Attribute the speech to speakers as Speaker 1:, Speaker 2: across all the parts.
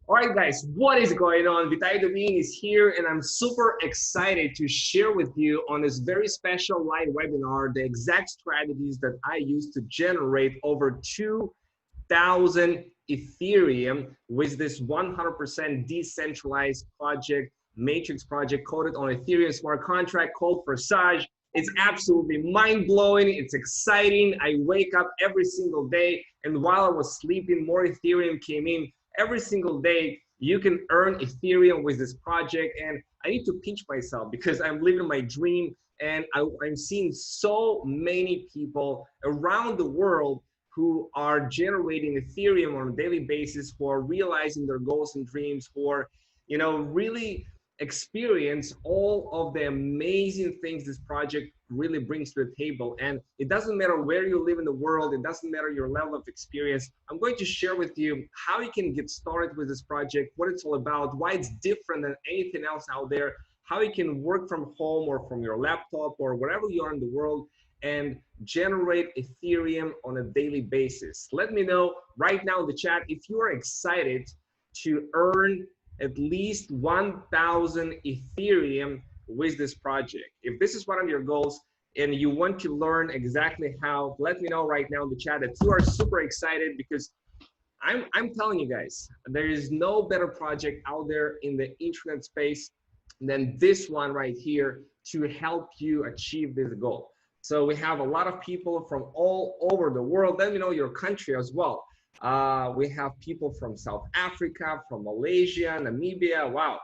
Speaker 1: All right, guys, what is going on? 𝑳𝑰𝑵𝑲 is here, and I'm super excited to share with you on this very special live webinar the exact strategies that I use to generate over 2,000 Ethereum with this 100% decentralized project, matrix project coded on Ethereum smart contract called Forsage. It's absolutely mind-blowing. It's exciting. I wake up every single day, and while I was sleeping, more Ethereum came in. Every single day, you can earn Ethereum with this project, and I need to pinch myself because I'm living my dream, and I'm seeing so many people around the world who are generating Ethereum on a daily basis, who are realizing their goals and dreams, who are, really experience all of the amazing things this project really brings to the table. And it doesn't matter where you live in the world, it doesn't matter your level of experience. I'm going to share with you how you can get started with this project, what it's all about, why it's different than anything else out there, how you can work from home or from your laptop or wherever you are in the world and generate Ethereum on a daily basis. Let me know right now in the chat if you are excited to earn at least 1,000 Ethereum with this project. If this is one of your goals and you want to learn exactly how, let me know right now in the chat that you are super excited, because I'm telling you guys, there is no better project out there in the internet space than this one right here to help you achieve this goal. So we have a lot of people from all over the world. Let me know your country as well. We have people from South Africa, from Malaysia, Namibia. Wow,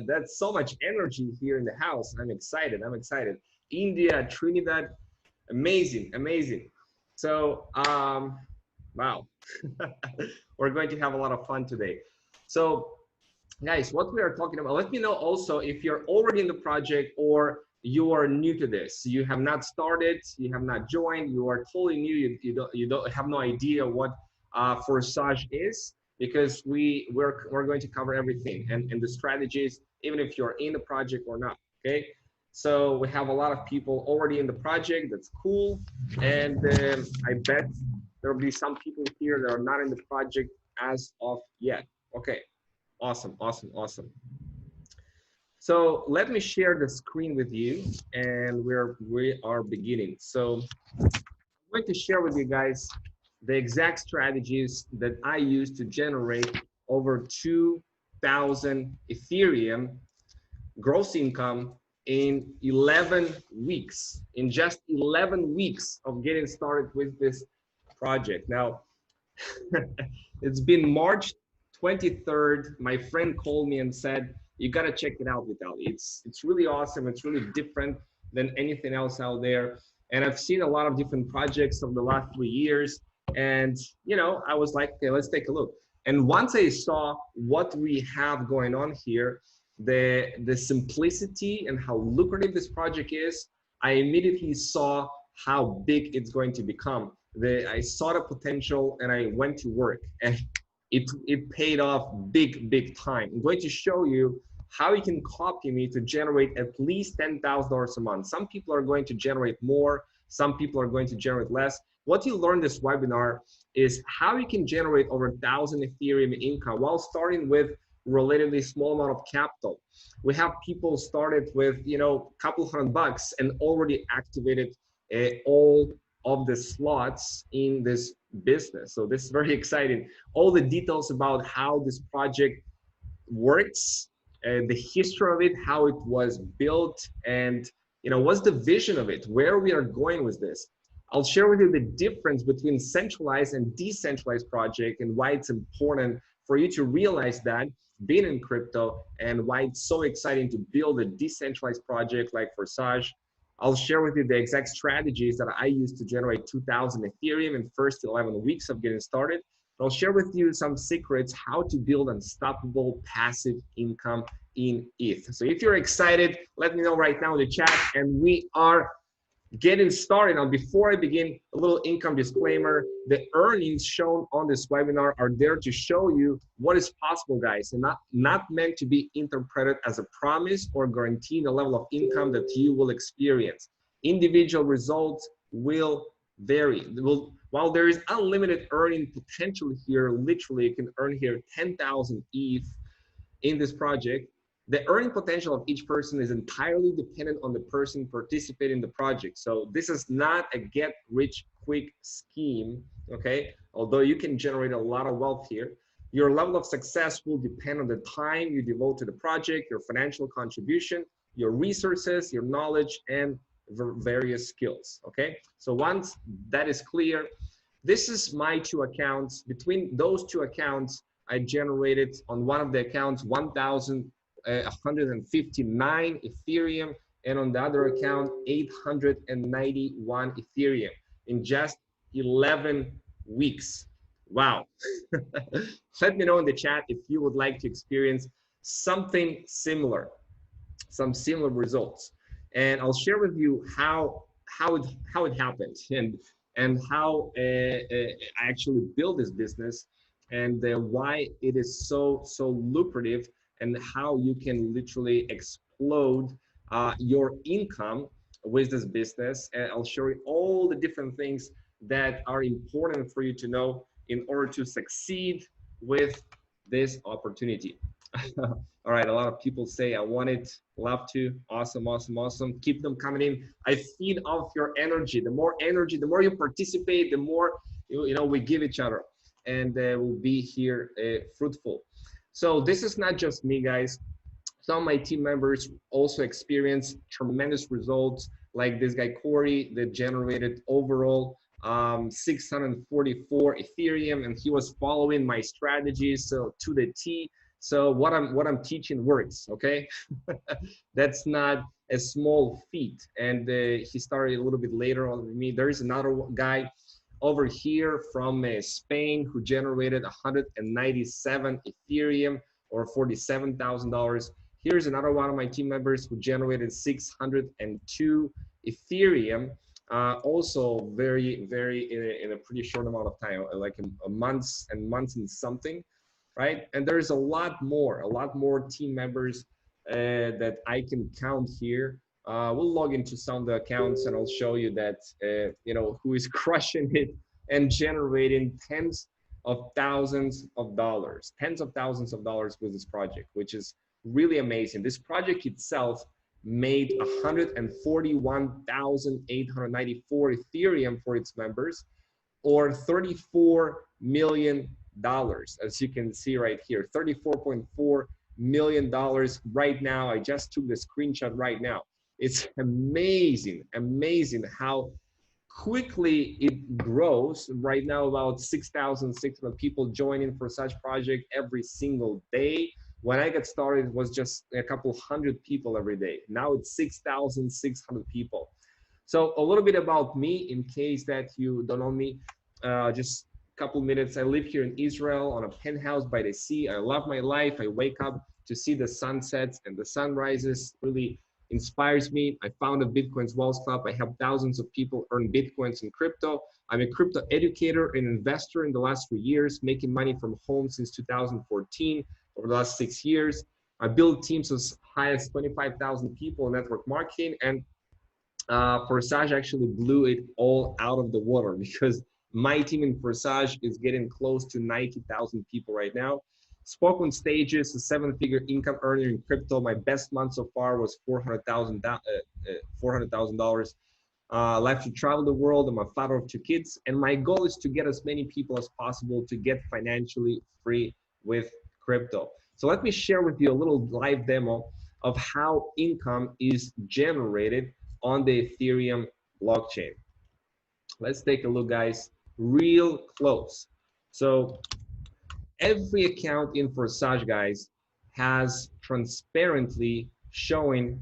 Speaker 1: that's so much energy here in the house. I'm excited. I'm excited. India, Trinidad, amazing, amazing. So, wow, we're going to have a lot of fun today. So, guys, what we are talking about, let me know also if you're already in the project or you are new to this. You have not started, you have not joined, you are totally new, you don't have no idea what Forsage is, because we're going to cover everything and the strategies, even if you're in the project or not. Okay, so we have a lot of people already in the project. That's cool. And I bet there will be some people here that are not in the project as of yet. Okay, awesome, awesome, awesome. So let me share the screen with you, and we are beginning. So I'm going to share with you guys the exact strategies that I use to generate over 2,000 Ethereum gross income in 11 weeks, in just 11 weeks of getting started with this project. Now, it's been March 23rd. My friend called me and said, you got to check it out, Vitaly. It's really awesome. It's really different than anything else out there. And I've seen a lot of different projects over the last 3 years. And, I was like, okay, let's take a look. And once I saw what we have going on here, the simplicity and how lucrative this project is, I immediately saw how big it's going to become. I saw the potential and I went to work, and it paid off big time. I'm going to show you how you can copy me to generate at least $10,000 a month. Some people are going to generate more, some people are going to generate less. What you learn this webinar is how you can generate over 1,000 Ethereum income while starting with relatively small amount of capital. We have people started with a couple $100 and already activated all of the slots in this business. So this is very exciting. All the details about how this project works, the history of it, how it was built, and what's the vision of it, where we are going with this. I'll share with you the difference between centralized and decentralized project and why it's important for you to realize that being in crypto, and why it's so exciting to build a decentralized project like Forsage. I'll share with you the exact strategies that I use to generate 2,000 Ethereum in the first 11 weeks of getting started. I'll share with you some secrets how to build unstoppable passive income in ETH. So if you're excited, let me know right now in the chat, and we are getting started. Now, before I begin, a little income disclaimer. The earnings shown on this webinar are there to show you what is possible, guys, and not meant to be interpreted as a promise or guaranteeing the level of income that you will experience. Individual results will vary. While there is unlimited earning potential here, literally you can earn here 10,000 ETH in this project. The earning potential of each person is entirely dependent on the person participating in the project. So this is not a get rich quick scheme, okay? Although you can generate a lot of wealth here, your level of success will depend on the time you devote to the project, your financial contribution, your resources, your knowledge, and various skills, okay? So once that is clear, this is my two accounts. Between those two accounts, I generated on one of the accounts 1,159 Ethereum, and on the other account 891 Ethereum in just 11 weeks. Wow. Let me know in the chat if you would like to experience something similar, some similar results, and I'll share with you how it happened, and how I actually built this business, and why it is so lucrative, and how you can literally explode your income with this business. And I'll show you all the different things that are important for you to know in order to succeed with this opportunity. All right, a lot of people say I want it, love to. Awesome, awesome, awesome. Keep them coming in. I feed off your energy. The more energy, the more you participate, the more we give each other, and we'll be here fruitful. So this is not just me, guys. Some of my team members also experience tremendous results, like this guy Corey that generated overall 644 Ethereum, and he was following my strategies so to the T. So what I'm teaching works, okay? That's not a small feat. And he started a little bit later on with me. There is another guy over here from Spain who generated 197 Ethereum, or $47,000. Here's another one of my team members who generated 602 Ethereum. Also very in a pretty short amount of time, like a months and something, right? And there's a lot more team members that I can count here. We'll log into some of the accounts and I'll show you that who is crushing it and generating tens of thousands of dollars with this project, which is really amazing. This project itself made 141,894 Ethereum for its members, or $34 million, as you can see right here, $34.4 million right now. I just took the screenshot right now. It's amazing how quickly it grows. Right now, about 6,600 people joining Forsage project every single day. When I got started, it was just a couple hundred people every day. Now it's 6,600 people. So a little bit about me, in case that you don't know me, just a couple minutes. I live here in Israel on a penthouse by the sea. I love my life. I wake up to see the sunsets and the sunrises. Really inspires me. I founded Bitcoin's Wealth Club. I help thousands of people earn Bitcoins and crypto. I'm a crypto educator and investor in the last 3 years, making money from home since 2014, over the last 6 years. I built teams as high as 25,000 people in network marketing, and Forsage actually blew it all out of the water, because my team in Forsage is getting close to 90,000 people right now. Spoke on stages, a 7-figure income earner in crypto. My best month so far was $400,000. Left to travel the world. I'm a father of 2 kids, and my goal is to get as many people as possible to get financially free with crypto. So let me share with you a little live demo of how income is generated on the Ethereum blockchain. Let's take a look, guys, real close. So every account in Forsage, guys, has transparently showing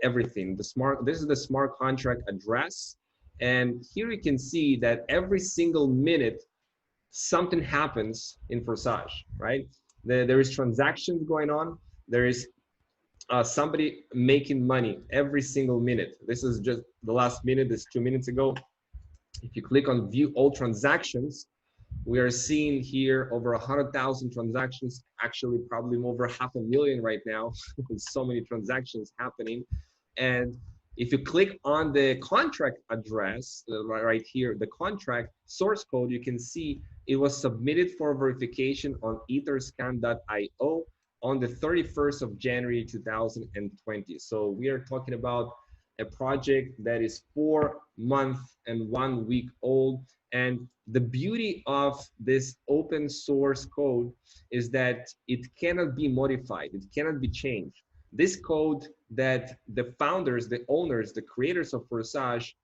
Speaker 1: everything. This is the smart contract address, and here you can see that every single minute something happens in Forsage, right? There is transactions going on. There is somebody making money every single minute. This is just the last minute. This 2 minutes ago. If you click on view all transactions, we are seeing here over 100,000 transactions, actually probably over 500,000 right now with so many transactions happening. And If you click on the contract address right here, the contract source code, you can see it was submitted for verification on etherscan.io on the 31st of January 2020. So we are talking about a project that is 4 months and 1 week old. And the beauty of this open source code is that it cannot be modified, it cannot be changed. This code that the founders, the owners, the creators of Forsage,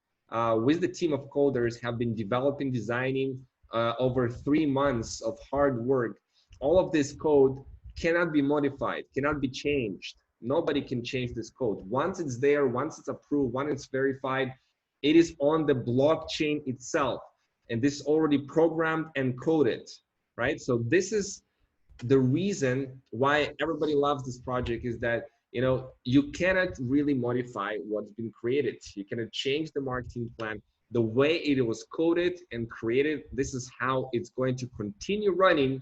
Speaker 1: with the team of coders have been developing, designing over 3 months of hard work. All of this code cannot be modified, cannot be changed. Nobody can change this code. Once it's there, once it's approved, once it's verified, it is on the blockchain itself. And this is already programmed and coded, right? So this is the reason why everybody loves this project, is that you cannot really modify what's been created. You cannot change the marketing plan. The way it was coded and created, this is how it's going to continue running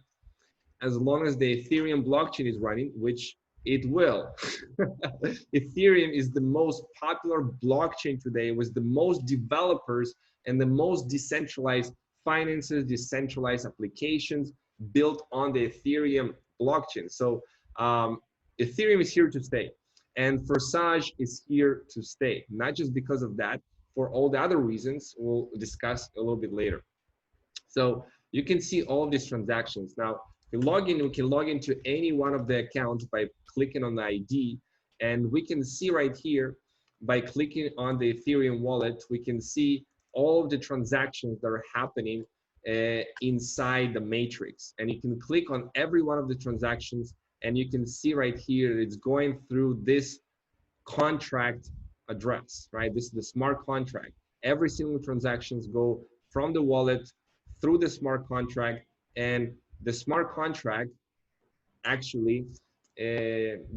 Speaker 1: as long as the Ethereum blockchain is running, which it will. Ethereum is the most popular blockchain today, with the most developers and the most decentralized finances, decentralized applications built on the Ethereum blockchain. So Ethereum is here to stay, and Forsage is here to stay, not just because of that, for all the other reasons we'll discuss a little bit later. So you can see all of these transactions. Now, we can log into any one of the accounts by clicking on the ID, and we can see right here, by clicking on the Ethereum wallet, we can see all of the transactions that are happening inside the matrix. And you can click on every one of the transactions, and you can see right here, it's going through this contract address, right? This is the smart contract. Every single transactions go from the wallet through the smart contract, and the smart contract actually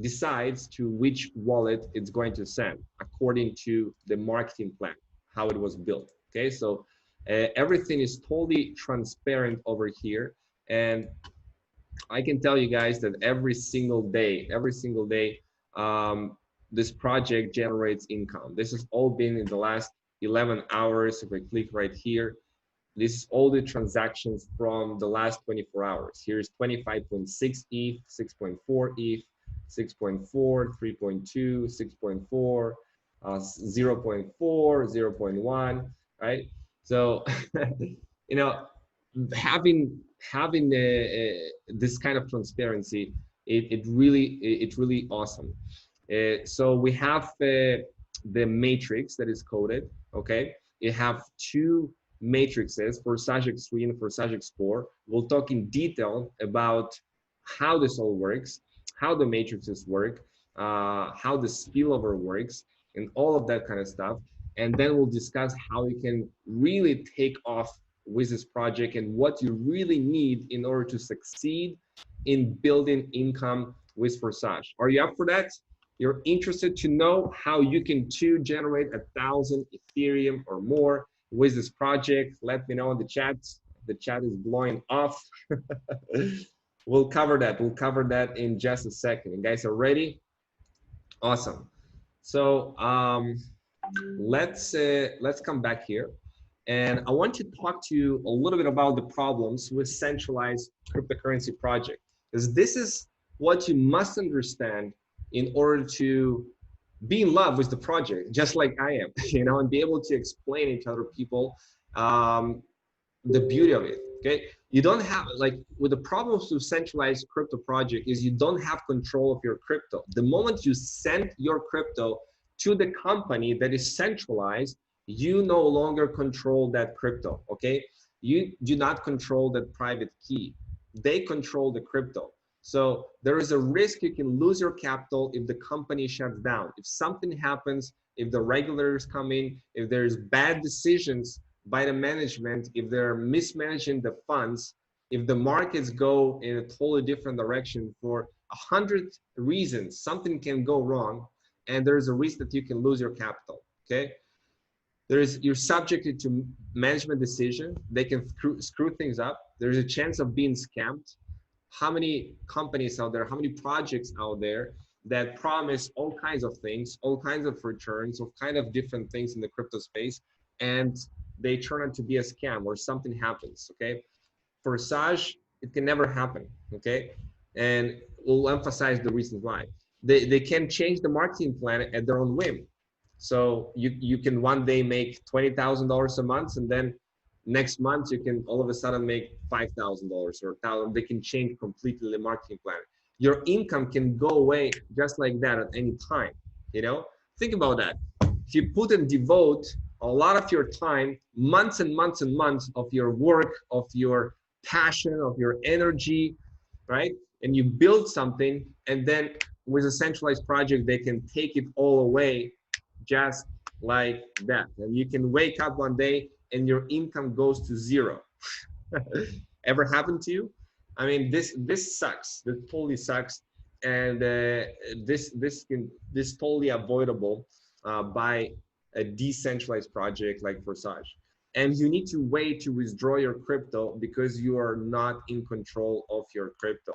Speaker 1: decides to which wallet it's going to send according to the marketing plan, how it was built. Okay, so everything is totally transparent over here, and I can tell you guys that every single day, this project generates income. This has all been in the last 11 hours. If I click right here, this is all the transactions from the last 24 hours. Here's 25.6 ETH, 6.4 ETH, 6.4, 3.2, 6.4, 0.4, 0.1, right? So, having this kind of transparency, it's really awesome. So we have the matrix that is coded. Okay, you have two matrices, Forsage X3 and Forsage X4. We'll talk in detail about how this all works, how the matrices work, how the spillover works, and all of that kind of stuff. And then we'll discuss how you can really take off with this project and what you really need in order to succeed in building income with Forsage. Are you up for that? You're interested to know how you can too generate 1,000 Ethereum or more with this project? Let me know in the chat. The chat is blowing off. We'll cover that. We'll cover that in just a second. You guys are ready? Awesome. So let's come back here, and I want to talk to you a little bit about the problems with centralized cryptocurrency project, because this is what you must understand in order to be in love with the project, just like I am, and be able to explain it to other people, the beauty of it. Okay, you don't have, like, with the problems with centralized crypto project is you don't have control of your crypto. The moment you send your crypto to the company that is centralized, you no longer control that crypto. Okay, you do not control that private key. They control the crypto. So there is a risk you can lose your capital if the company shuts down, if something happens, if the regulators come in, if there's bad decisions by the management, if they're mismanaging the funds, if the markets go in a totally different direction for 100 reasons, something can go wrong, and there's a risk that you can lose your capital. Okay, you're subjected to management decision. They can screw things up. There's a chance of being scammed. How many companies out there, how many projects out there that promise all kinds of things, all kinds of returns, all kind of different things in the crypto space, and they turn out to be a scam or something happens, okay? Forsage, it can never happen, okay? And we'll emphasize the reasons why. They can change the marketing plan at their own whim. So you can one day make $20,000 a month, and then next month you can all of a sudden make $5,000 or 1,000. They can change completely the marketing plan. Your income can go away just like that at any time, you know? Think about that. If you put and devote a lot of your time, months and months and months of your work, of your passion, of your energy, right? And you build something, and then with a centralized project, they can take it all away just like that. And you can wake up one day and your income goes to zero. Ever happened to you? I mean, this sucks. This totally sucks, and this totally avoidable by a decentralized project like Forsage. And you need to wait to withdraw your crypto because you are not in control of your crypto.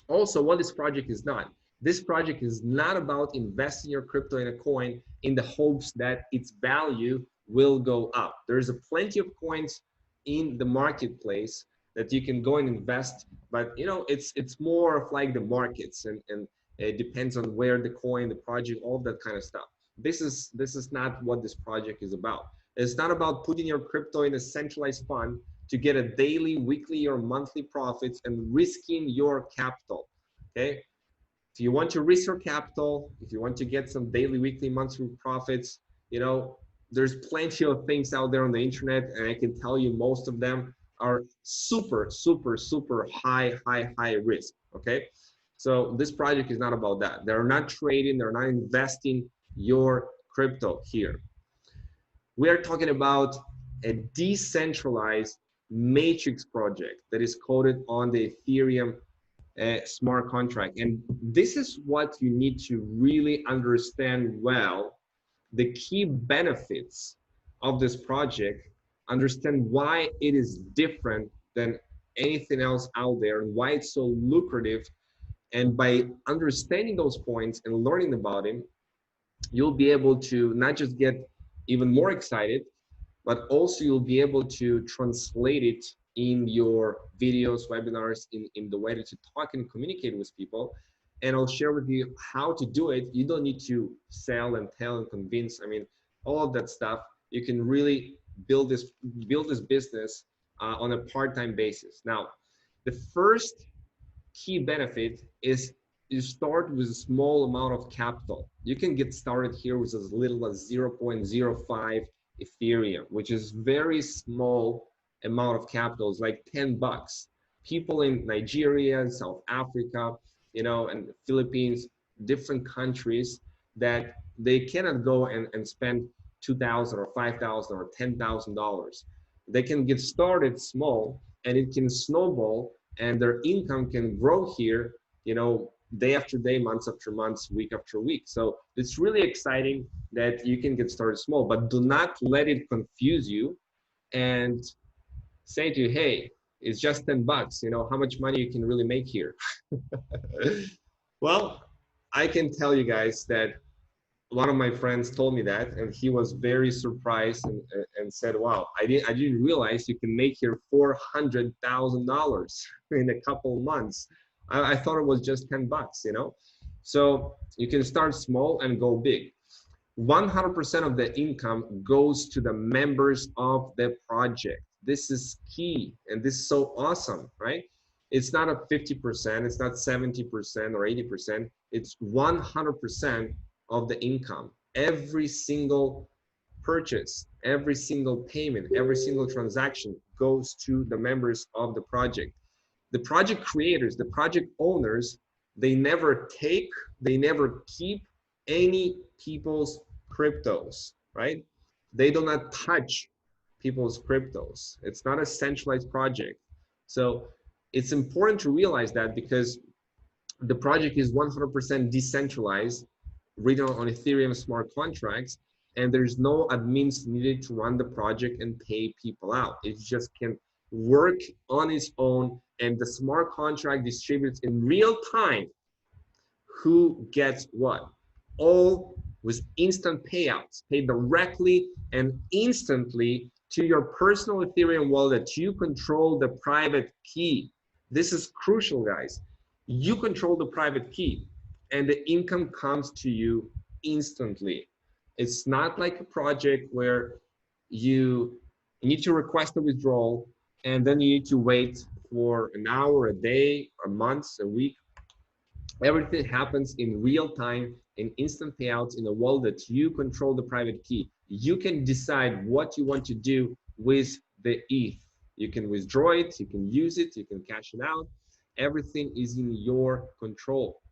Speaker 1: Also, what this project is not. This project is not about investing your crypto in a coin in the hopes that its value will go up. There's a plenty of coins in the marketplace that you can go and invest, but you know, it's more of like the markets, and it depends on where the coin, the project, all that kind of stuff. This is not what this project is about. It's not about putting your crypto in a centralized fund to get a daily, weekly, or monthly profits and risking your capital. Okay, if you want to risk your capital, if you want to get some daily, weekly, monthly profits, you know, there's plenty of things out there on the internet, and I can tell you most of them are super, super, super high risk, okay? So this project is not about that. They're not trading, they're not investing your crypto here. We are talking about a decentralized matrix project that is coded on the Ethereum smart contract. And this is what you need to really understand well, the key benefits of this project, understand why it is different than anything else out there and why it's so lucrative. And by understanding those points and learning about it, you'll be able to not just get even more excited, but also you'll be able to translate it in your videos, webinars, in the way that you talk and communicate with people. And I'll share with you how to do it. You don't need to sell and tell and convince. I mean, all of that stuff, you can really build this business on a part-time basis. Now, the first key benefit is you start with a small amount of capital. You can get started here with as little as 0.05 Ethereum, which is very small amount of capital. It's like 10 bucks. People in Nigeria, South Africa, you know, and the Philippines, different countries, that they cannot go and spend 2,000 or 5,000 or $10,000. They can get started small, and it can snowball, and their income can grow here, you know, day after day, months after months, week after week. So it's really exciting that you can get started small, but do not let it confuse you and say to you, hey, it's just 10 bucks, you know, how much money you can really make here. Well, I can tell you guys that one of my friends told me that, and he was very surprised and said, wow, I didn't realize you can make here $400,000 in a couple of months. I thought it was just 10 bucks, you know? So you can start small and go big. 100% of the income goes to the members of the project. This is key, and this is so awesome, right? It's not a 50%, it's not 70% or 80%, it's 100% of the income. Every single purchase, every single payment, every single transaction goes to the members of the project. The project creators, the project owners, they never take, they never keep any people's cryptos, right? They do not touch people's cryptos. It's not a centralized project. So it's important to realize that, because the project is 100% decentralized, written on Ethereum smart contracts, and there's no admins needed to run the project and pay people out. It just can work on its own, and the smart contract distributes in real time who gets what. All with instant payouts, paid directly and instantly to your personal Ethereum wallet. You control the private key. This is crucial, guys. You control the private key and the income comes to you instantly. It's not like a project where you need to request a withdrawal and then you need to wait for an hour, a day, a month, a week. Everything happens in real time, in instant payouts in a wallet. You control the private key. You can decide what you want to do with the ETH. You can withdraw it, you can use it, you can cash it out. Everything is in your control.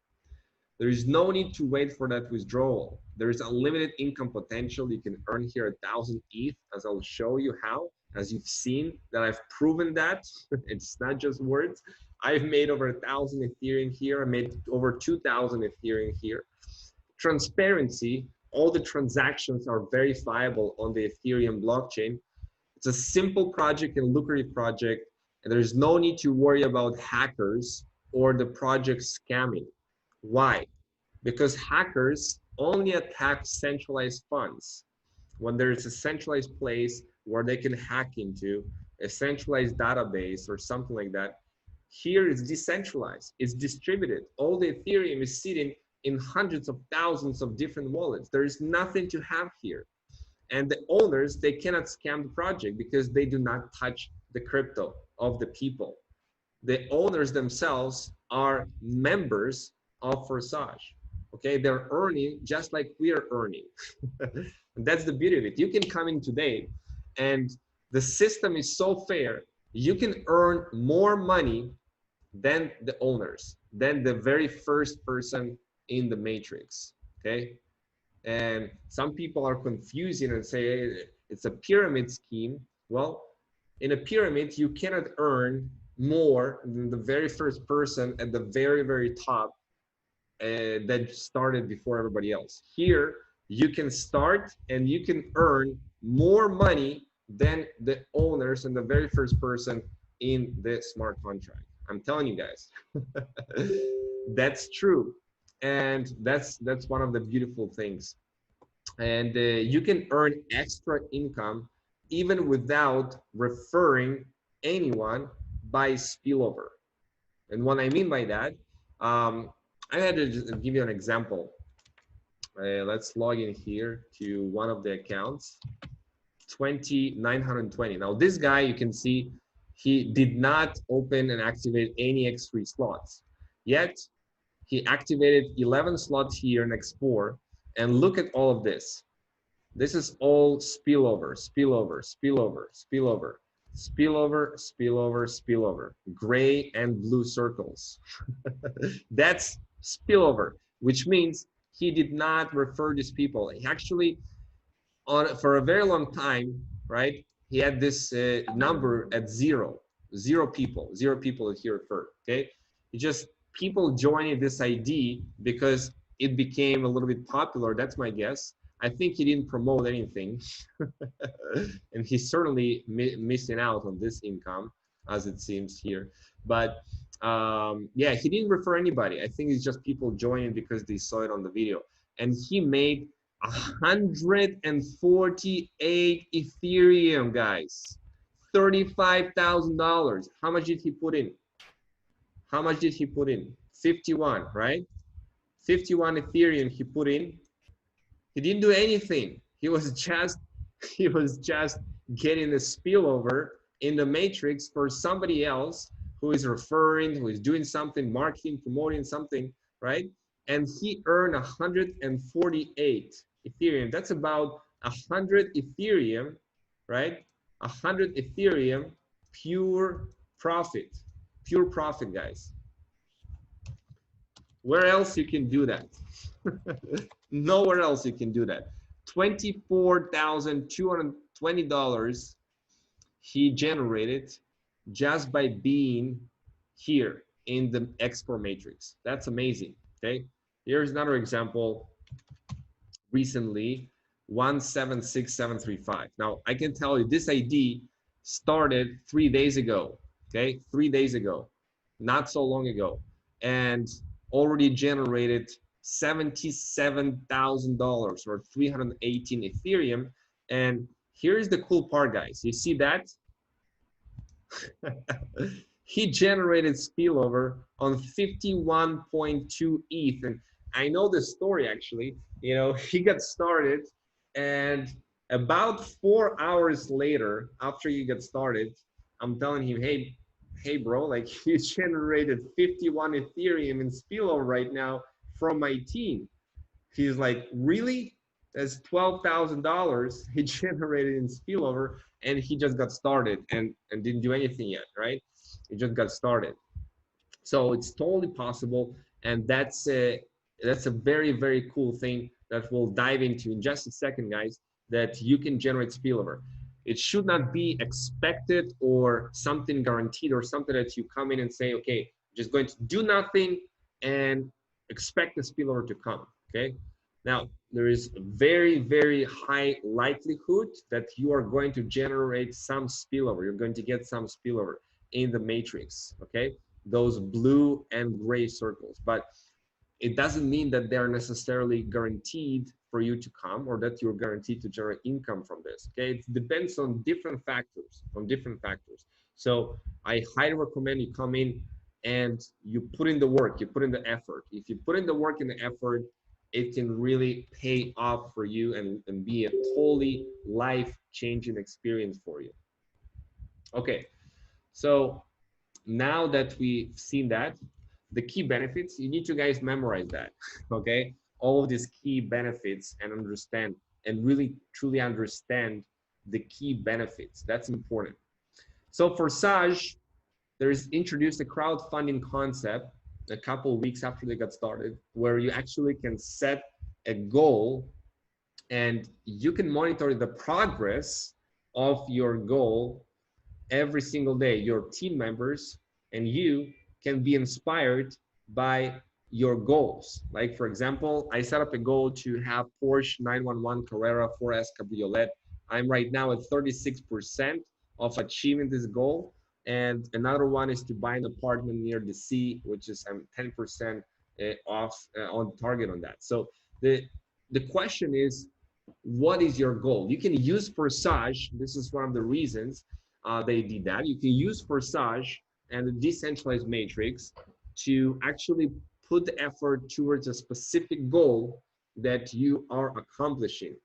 Speaker 1: There is no need to wait for that withdrawal. There is unlimited income potential. You can earn here 1,000 ETH, as I'll show you how. As you've seen that I've proven that. It's not just words. I've made over 1,000 Ethereum here. I made over 2,000 Ethereum here. Transparency, all the transactions are verifiable on the Ethereum blockchain. It's a simple project and lucrative project, and there's no need to worry about hackers or the project scamming. Why? Because hackers only attack centralized funds. When there's a centralized place where they can hack into, a centralized database or something like that, here it's decentralized, it's distributed. All the Ethereum is sitting in hundreds of thousands of different wallets. There is nothing to have here. And the owners, they cannot scam the project because they do not touch the crypto of the people. The owners themselves are members of Forsage. Okay, they're earning just like we are earning. That's the beauty of it. You can come in today and the system is so fair. You can earn more money than the owners, than the very first person in the matrix. Okay, and some people are confusing and say hey, it's a pyramid scheme. Well, in a pyramid, you cannot earn more than the very first person at the very, very top that started before everybody else. Here, you can start and you can earn more money than the owners and the very first person in the smart contract. I'm telling you guys, that's true. And that's one of the beautiful things. And you can earn extra income even without referring anyone by spillover. And what I mean by that, I had to just give you an example. Let's log in here to one of the accounts, 20920. Now this guy, you can see, he did not open and activate any X3 slots. Yet, he activated 11 slots here in X4. And look at all of this. This is all spillover, spillover, spillover, spillover, spillover, spillover, spillover, gray and blue circles. That's spillover, which means he did not refer these people. He actually, for a very long time, right, he had this number at zero people that he referred, okay? He just, people joining this ID because it became a little bit popular, that's my guess. I think he didn't promote anything. And he's certainly missing out on this income, as it seems here. But yeah, he didn't refer anybody. I think it's just people joining because they saw it on the video. And he made 148 Ethereum, guys. $35,000. How much did he put in? How much did he put in? 51, right? 51 Ethereum he put in. He didn't do anything. He was just getting the spillover in the matrix for somebody else who is referring, who is doing something, marketing, promoting something, right? And he earned 148 Ethereum. That's about 100 Ethereum, right? 100 Ethereum, pure profit, guys. Where else you can do that? Nowhere else you can do that. $24,220 he generated just by being here in the export matrix. That's amazing. Okay, here's another example. Recently, 176,735. Now I can tell you this ID started 3 days ago. Okay, 3 days ago, not so long ago. And already generated $77,000 or 318 Ethereum. And here's the cool part, guys. You see that? He generated spillover on 51.2 ETH. And I know the story actually. You know, he got started, and about 4 hours later, after you get started, I'm telling him, hey, bro, like you generated 51 Ethereum in spillover right now from my team. He's like, really? That's $12,000 he generated in spillover, and he just got started and didn't do anything yet, right? He just got started. So it's totally possible, and that's a very, very cool thing that we'll dive into in just a second, guys, that you can generate spillover. It should not be expected or something guaranteed or something that you come in and say, okay, just going to do nothing and expect the spillover to come, okay? Now, there is a very, very high likelihood that you are going to generate some spillover. You're going to get some spillover in the matrix, okay? Those blue and gray circles. But it doesn't mean that they're necessarily guaranteed for you to come or that you're guaranteed to generate income from this, okay? It depends on different factors, So I highly recommend you come in and you put in the work, you put in the effort. If you put in the work and the effort, it can really pay off for you and be a totally life-changing experience for you. Okay, so now that we've seen that, the key benefits, you need to guys memorize that, okay? All of these key benefits and understand and really truly understand the key benefits. That's important. So Forsage, there's introduced a crowdfunding concept a couple of weeks after they got started, where you actually can set a goal and you can monitor the progress of your goal every single day. Your team members and you can be inspired by your goals. Like for example, I set up a goal to have Porsche 911 Carrera 4S Cabriolet. I'm right now at 36% of achieving this goal. And another one is to buy an apartment near the sea, which is I'm 10% off on target on that. So the question is, what is your goal? You can use Forsage. This is one of the reasons they did that. You can use Forsage and the decentralized matrix to actually put the effort towards a specific goal that you are accomplishing.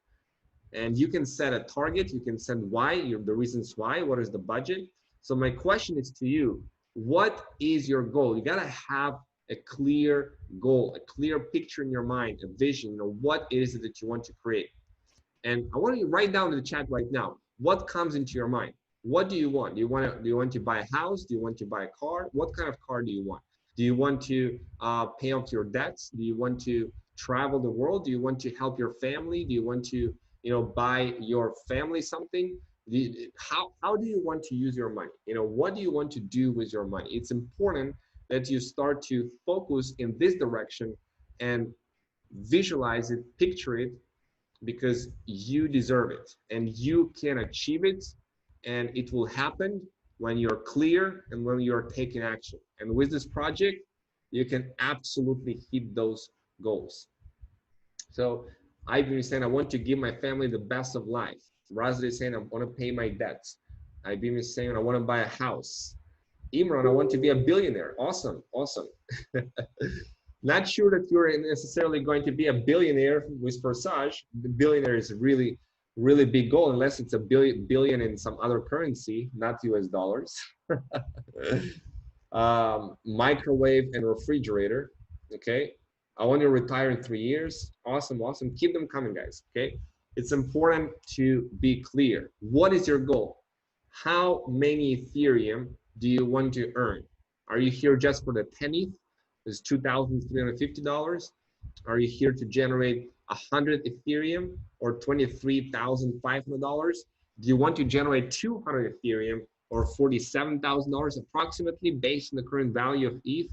Speaker 1: And you can set a target, you can set why, the reasons why, what is the budget. So my question is to you, what is your goal? You gotta have a clear goal, a clear picture in your mind, a vision, what is it that you want to create? And I want you to write down in the chat right now, what comes into your mind? What do you want? Do you want to buy a house? Do you want to buy a car? What kind of car do you want? Do you want to pay off your debts? Do you want to travel the world? Do you want to help your family? Do you want to, buy your family something? How do you want to use your money? What do you want to do with your money? It's important that you start to focus in this direction and visualize it, picture it, because you deserve it and you can achieve it, and it will happen when you're clear and when you're taking action. And with this project, you can absolutely hit those goals. So I've been saying I want to give my family the best of life. Razli is saying I want to pay my debts. I've been saying I want to buy a house. Imran, I want to be a billionaire. Awesome, awesome. Not sure that you're necessarily going to be a billionaire with Forsage. The billionaire is a really, really big goal, unless it's a billion in some other currency, not US dollars. Microwave and refrigerator, okay? I want to retire in 3 years. Awesome, awesome. Keep them coming, guys, okay? It's important to be clear. What is your goal? How many Ethereum do you want to earn? Are you here just for the penny? Is $2,350? Are you here to generate 100 Ethereum or $23,500? Do you want to generate 200 Ethereum or $47,000 approximately based on the current value of ETH?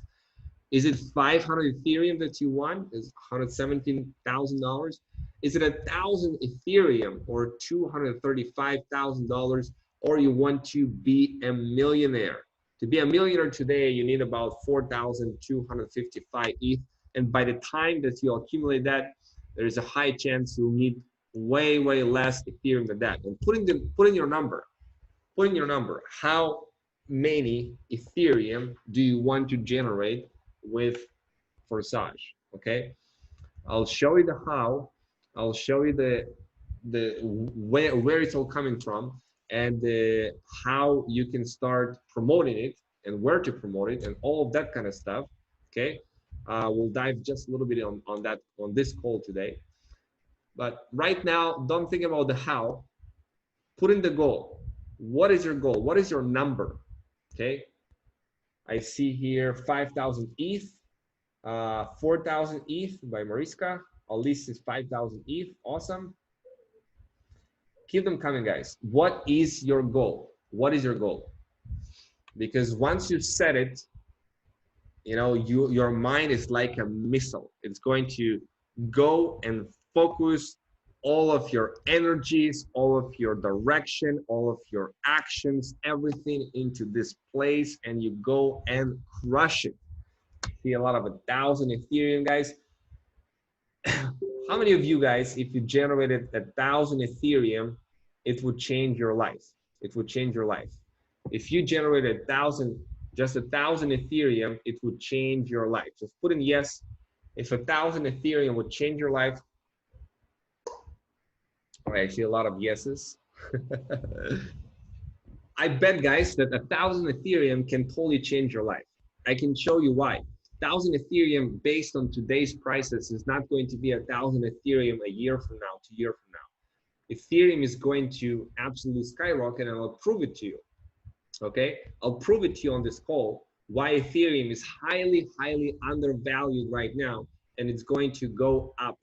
Speaker 1: Is it 500 Ethereum that you want? Is $117,000? Is it 1,000 Ethereum or $235,000? Or you want to be a millionaire? To be a millionaire today, you need about 4,255 ETH. And by the time that you accumulate that, there's a high chance you'll need way, way less Ethereum than that. And putting your number, how many Ethereum do you want to generate with Forsage? Okay, I'll show you the how. I'll show you the where it's all coming from, and how you can start promoting it and where to promote it and all of that kind of stuff. Okay, we'll dive just a little bit on that on this call today. But right now, don't think about the how. Put in the goal. What is your goal? What is your number? Okay, I see here 5,000 ETH, 4,000 ETH by Mariska. At least it's 5,000 ETH. Awesome. Keep them coming, guys. What is your goal? What is your goal? Because once you set it, you know, your mind is like a missile. It's going to go and focus all of your energies, all of your direction, all of your actions, everything into this place, and you go and crush it. See a lot of 1,000 Ethereum, guys. How many of you guys, if you generated 1,000 Ethereum, it would change your life? It would change your life. If you generated just 1,000 Ethereum, it would change your life. Just put in yes. If 1,000 Ethereum would change your life. Oh, I see a lot of yeses. I bet, guys, that 1,000 Ethereum can totally change your life. I can show you why. 1,000 Ethereum based on today's prices is not going to be 1,000 Ethereum a year from now, 2 years from now. Ethereum is going to absolutely skyrocket, and I'll prove it to you. Okay, I'll prove it to you on this call why Ethereum is highly, highly undervalued right now, and it's going to go up,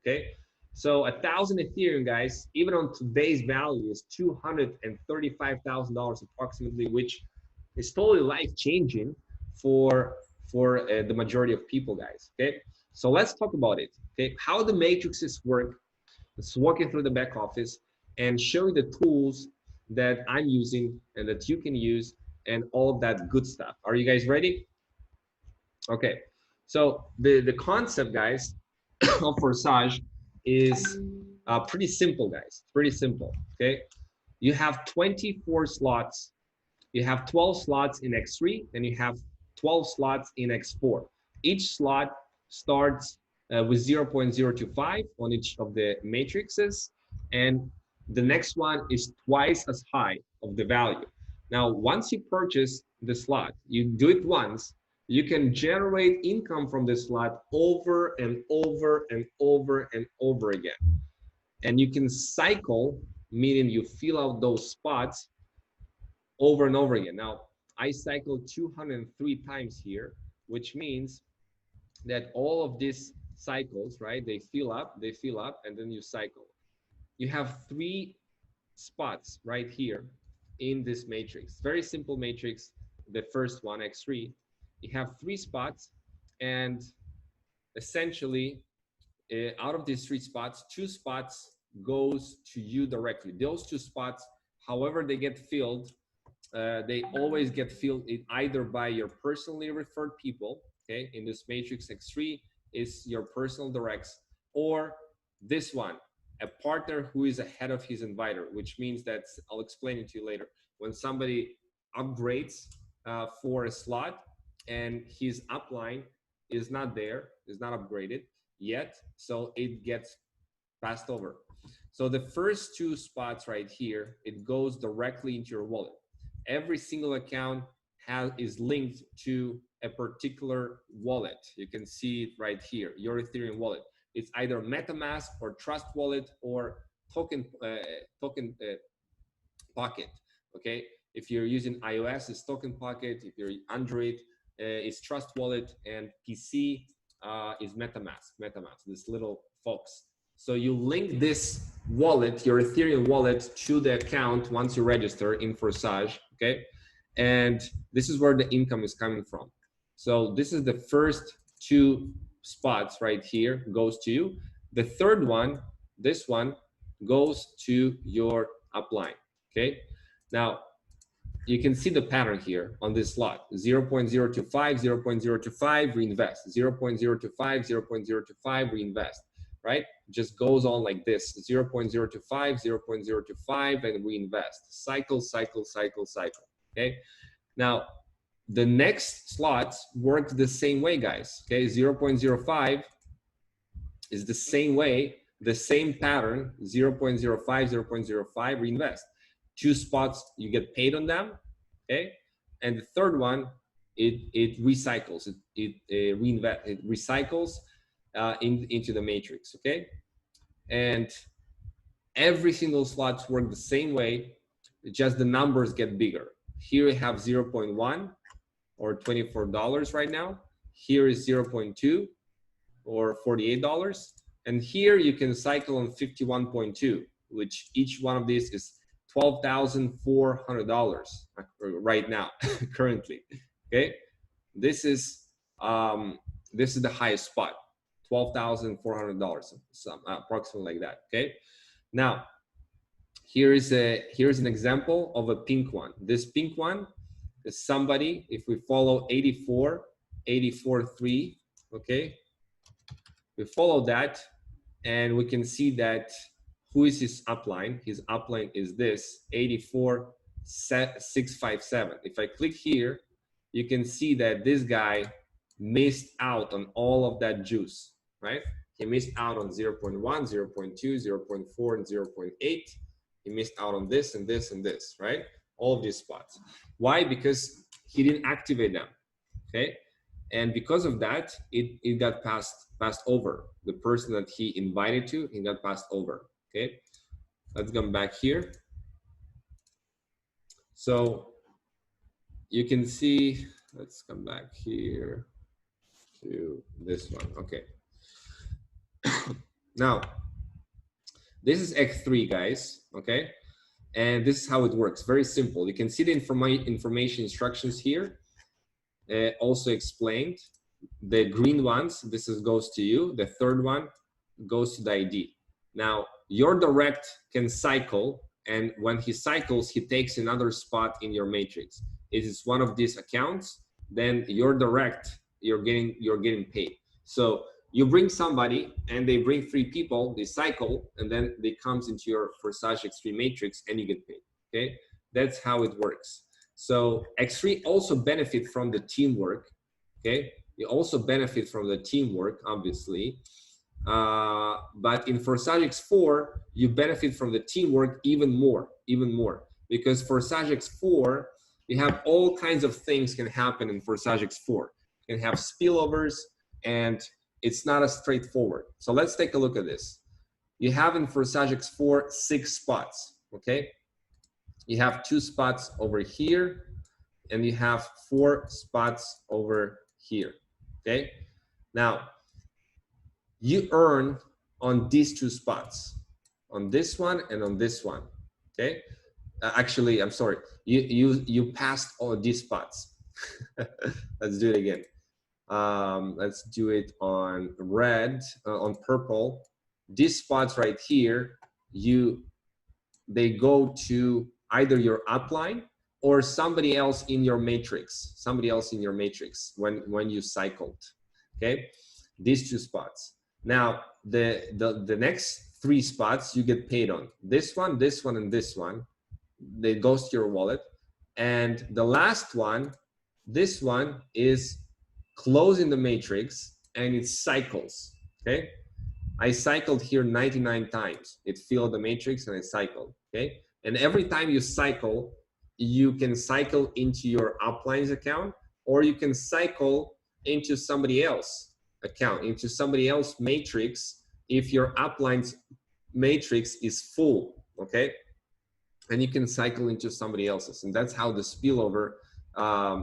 Speaker 1: okay? So 1,000 Ethereum, guys, even on today's value is $235,000 approximately, which is totally life-changing for the majority of people, guys, okay? So let's talk about it, okay? How the matrices work. Let's walk you through the back office and show you the tools that I'm using and that you can use and all of that good stuff. Are you guys ready? Okay, so the concept, guys, of Forsage is pretty simple, guys. Pretty simple, okay? You have 24 slots. You have 12 slots in X3, and you have 12 slots in X4. Each slot starts with 0.025 on each of the matrices, and the next one is twice as high of the value. Now, once you purchase the slot, you do it once, you can generate income from the slot over and over and over and over again. And you can cycle, meaning you fill out those spots over and over again. Now, I cycled 203 times here, which means that all of these cycles, right, they fill up, and then you cycle. You have 3 spots right here in this matrix. Very simple matrix. The first one, X3, you have 3 spots, and essentially out of these 3 spots, 2 spots goes to you directly. Those 2 spots, however they get filled, they always get filled either by your personally referred people, okay? In this matrix, X3 is your personal directs, or this one, a partner who is ahead of his inviter, which means that, I'll explain it to you later. When somebody upgrades for a slot and his upline is not there, is not upgraded yet, so it gets passed over. So the first 2 spots right here, it goes directly into your wallet. Every single account is linked to a particular wallet. You can see it right here, your Ethereum wallet. It's either MetaMask or Trust Wallet or Token Pocket, okay? If you're using iOS, it's Token Pocket. If you're Android, it's Trust Wallet, and PC is MetaMask, this little fox. So you link this wallet, your Ethereum wallet, to the account once you register in Forsage, okay? And this is where the income is coming from. So this is the first 2 spots right here, goes to you. The third one, this one, goes to your upline, okay? Now, you can see the pattern here on this slot: 0.025, 0.025, reinvest, 0.025, 0.025, reinvest, right? Just goes on like this: 0.025, 0.025, and reinvest. Cycle, cycle, cycle, cycle. Okay. Now, the next slots work the same way, guys. Okay, 0.05 is the same way, the same pattern: 0.05, 0.05, reinvest. 2 spots, you get paid on them. Okay, and the third one, it recycles, it recycles into the matrix. Okay, and every single slots work the same way, just the numbers get bigger. Here we have 0.1 or $24 right now. Here is 0.2 or $48. And here you can cycle on 51.2, which each one of these is $12,400 right now, currently. Okay, this is the highest spot, $12,400, approximately like that. Okay, now here's an example of a pink one. This pink one is somebody, if we follow 84.3, okay, we follow that, and we can see that who is his upline. His upline is this 84,657. If I click here, you can see that this guy missed out on all of that juice, right? He missed out on 0.1, 0.2, 0.4, and 0.8. He missed out on this and this and this, right? All of these spots. Why? Because he didn't activate them, okay? And because of that, it got passed over. The person that he invited to, he got passed over, okay? Let's come back here. So you can see, let's come back here to this one, okay. Now, this is X3, guys, okay? And this is how it works, very simple. You can see the information instructions here, also explained. The green ones, this goes to you. The third one goes to the ID. Now, your direct can cycle, and when he cycles, he takes another spot in your matrix. It is one of these accounts, then your direct, you're getting paid. So you bring somebody, and they bring 3 people, they cycle, and then they comes into your Forsage X3 matrix, and you get paid. Okay, that's how it works. So X3 also benefit from the teamwork. Okay, you also benefit from the teamwork, obviously. But in Forsage X4, you benefit from the teamwork even more, because Forsage X4, you have all kinds of things can happen in Forsage X4. You can have spillovers, and it's not as straightforward. So let's take a look at this. You have in Forsage X4 6 spots, okay? You have 2 spots over here, and you have 4 spots over here, okay? Now, you earn on these 2 spots, on this one and on this one, okay? Actually, I'm sorry, you passed all these spots. Let's do it again. Let's do it on red, on purple. These spots right here, they go to either your upline or somebody else in your matrix, when you cycled, okay? These 2 spots. Now, the next 3 spots you get paid on. This one, and this one. They goes to your wallet. And the last one, this one is closing the matrix, and it cycles, okay? I cycled here 99 times. It filled the matrix and it cycled, okay? And every time you cycle, you can cycle into your upline's account, or you can cycle into somebody else's account, into somebody else's matrix if your upline's matrix is full, okay? And you can cycle into somebody else's, and that's how the spillover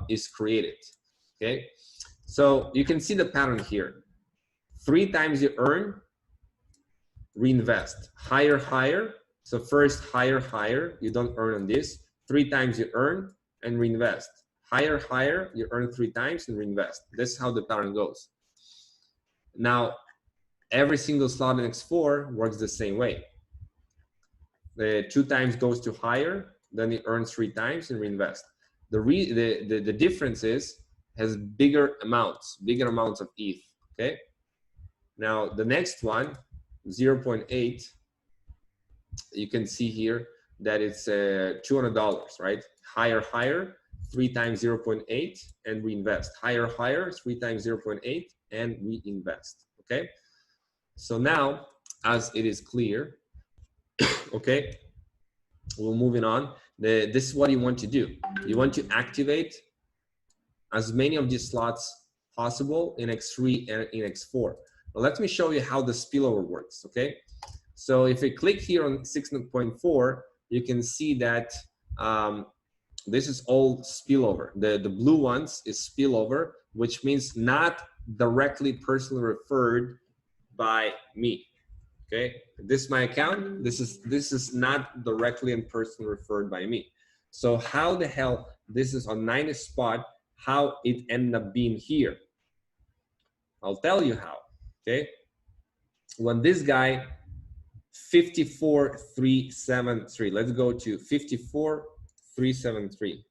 Speaker 1: is created, okay? So you can see the pattern here. 3 times you earn, reinvest. Higher, higher. So first, higher, higher. You don't earn on this. 3 times you earn and reinvest. Higher, higher. You earn 3 times and reinvest. That's how the pattern goes. Now, every single slot in X4 works the same way. The 2 times goes to higher, then you earn 3 times and reinvest. the difference is has bigger amounts of ETH. Okay. Now the next one, 0.8, you can see here that it's $200, right? Higher, 3 times 0.8 and reinvest. Higher, 3 times 0.8 and reinvest. Okay. So now, as it is clear, okay, we're moving on. This is what you want to do. You want to activate as many of these slots possible in X3 and in X4. Now, let me show you how the spillover works, okay? So if you click here on 6.4, you can see that this is all spillover. The blue ones is spillover, which means not directly personally referred by me. Okay, this is my account. This is not directly and personally referred by me. So how the hell this is on 90th spot, how it ended up being here? I'll tell you how. Okay, when this guy 54,373, let's go to 54,373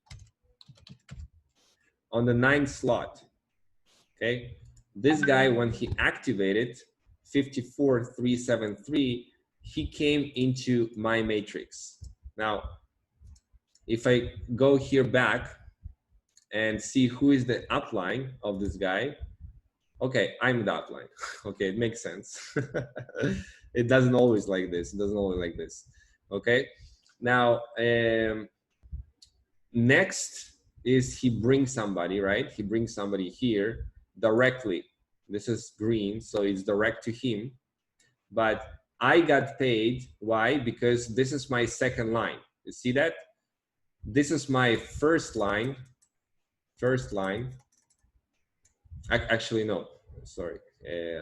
Speaker 1: on the 9th slot. Okay, this guy, when he activated 54,373, he came into my matrix. Now, if I go here back and see who is the upline of this guy, okay, I'm the upline. Okay, it makes sense. It doesn't always like this. It doesn't always like this. Okay, now next is he brings somebody, right? He brings somebody here directly. This is green, so it's direct to him. But I got paid. Why? Because this is my second line. You see that? This is my first line. Actually, no. Sorry.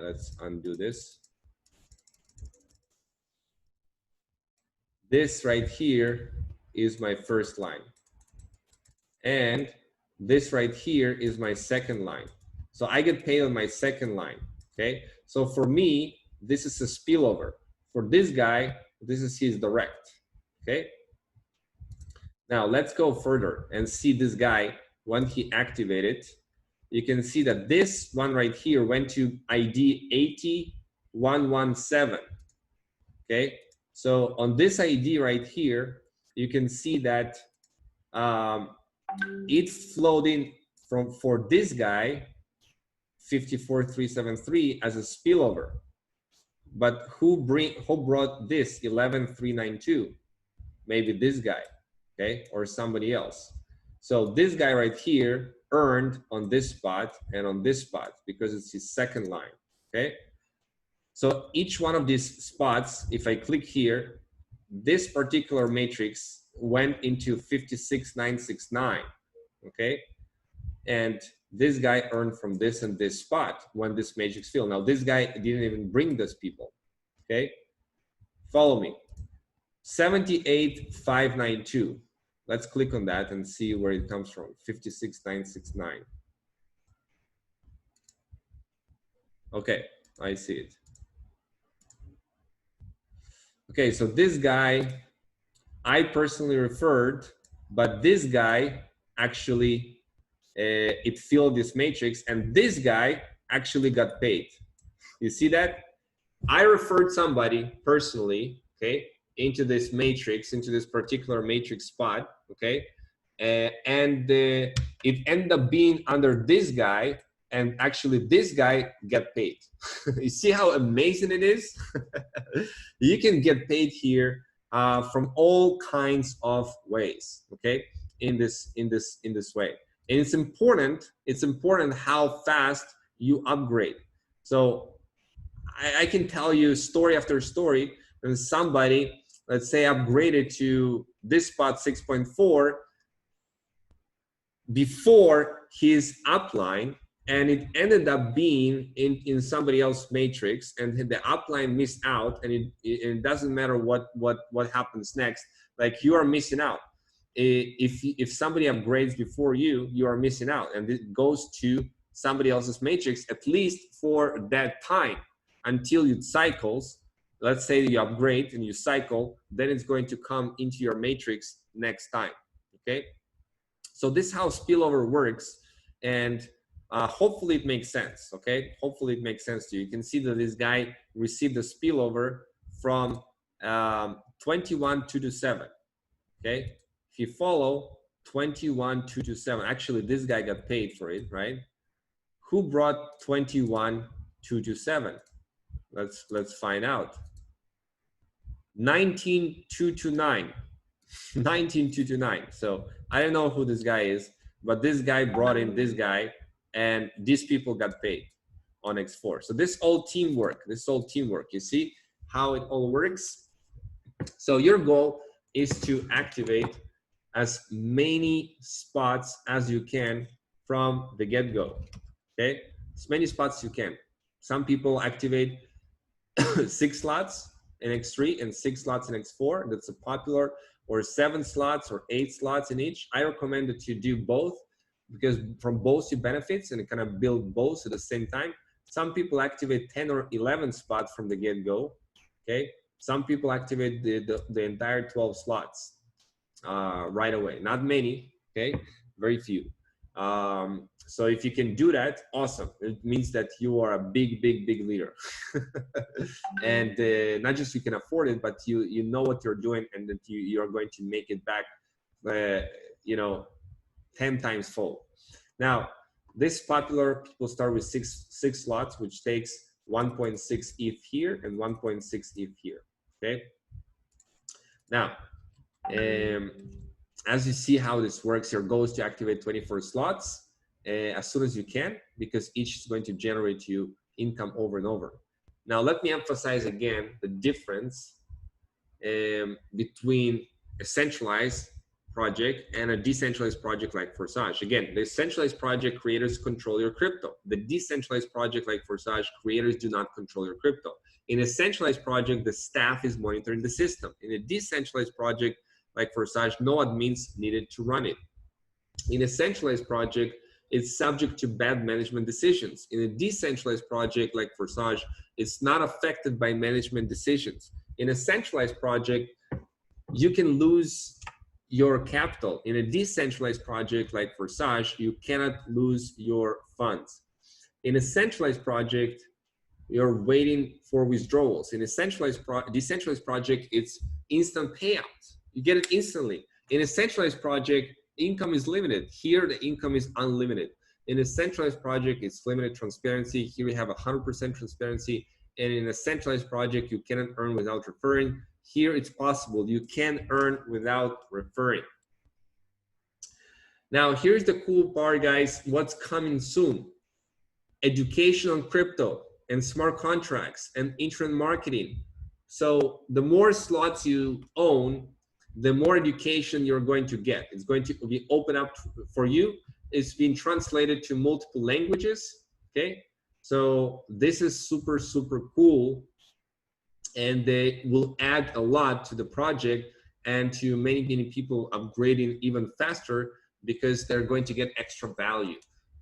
Speaker 1: Let's undo this. This right here is my first line. And this right here is my second line. So I get paid on my second line. Okay. So for me, this is a spillover. For this guy, this is his direct. Okay. Now let's go further and see this guy when he activated. You can see that this one right here went to ID 80117. Okay. So on this ID right here, you can see that it flowed in for this guy 54,373 as a spillover. But who brought this 11,392? Maybe this guy, okay, or somebody else. So this guy right here earned on this spot and on this spot because it's his second line, okay? So each one of these spots, if I click here, this particular matrix went into 56,969, okay? And this guy earned from this and this spot when this matrix filled. Now this guy didn't even bring those people, okay? Follow me. 78,592. Let's click on that and see where it comes from. 56,969. Okay, I see it. Okay, so this guy, I personally referred, but this guy actually, it filled this matrix, and this guy actually got paid. You see that? I referred somebody personally, okay, into this matrix, into this particular matrix spot, okay, and it ended up being under this guy, and actually this guy get paid. You see how amazing it is? You can get paid here from all kinds of ways, okay, in this way. And it's important how fast you upgrade. So I can tell you story after story, and somebody, let's say, upgraded to this spot 6.4 before his upline, and it ended up being in somebody else's matrix, and the upline missed out, and it doesn't matter what happens next, like you are missing out. If somebody upgrades before you, you are missing out, and it goes to somebody else's matrix, at least for that time, until it cycles. Let's say you upgrade and you cycle, then it's going to come into your matrix next time, okay? So this is how spillover works, and hopefully it makes sense, okay? Hopefully it makes sense to you. You can see that this guy received a spillover from 21,227, okay? If you follow 21,227, actually this guy got paid for it, right? Who brought 21,227? Let's find out. 19,229. 19,229. So I don't know who this guy is, but this guy brought in this guy, and these people got paid on X4. So this all teamwork. This all teamwork. You see how it all works? So your goal is to activate as many spots as you can from the get-go. Okay, as many spots as you can. Some people activate 6 slots in X3 and 6 slots in X4. That's a popular, or 7 slots or 8 slots in each. I recommend that you do both, because from both you benefits and kind of build both at the same time. Some people activate 10 or 11 spots from the get-go. Okay, some people activate the entire 12 slots right away. Not many, okay, very few. So if you can do that, awesome. It means that you are a big leader. And not just you can afford it, but you know what you're doing, and that you are going to make it back, you know, 10 times full. Now, this popular, people start with six slots, which takes 1.6 ETH here and 1.6 ETH here, okay? Now, as you see how this works, your goal is to activate 24 slots as soon as you can, because each is going to generate you income over and over. Now, let me emphasize again the difference between a centralized project and a decentralized project like Forsage. Again, the centralized project creators control your crypto. The decentralized project like Forsage, creators do not control your crypto. In a centralized project, the staff is monitoring the system. In a decentralized project like Forsage, no admins needed to run it. In a centralized project, it's subject to bad management decisions. In a decentralized project like Forsage, it's not affected by management decisions. In a centralized project, you can lose your capital. In a decentralized project like Forsage, you cannot lose your funds. In a centralized project, you're waiting for withdrawals. In a decentralized project, it's instant payouts. You get it instantly. In a centralized project, income is limited. Here, the income is unlimited. In a centralized project, it's limited transparency. Here we have 100% transparency. And in a centralized project, you cannot earn without referring. Here, it's possible. You can earn without referring. Now, here's the cool part, guys. What's coming soon? Education on crypto and smart contracts and internet marketing. So the more slots you own, the more education you're going to get. It's going to be open up for you. It's been translated to multiple languages, okay? So this is super, super cool. And they will add a lot to the project and to many people upgrading even faster, because they're going to get extra value.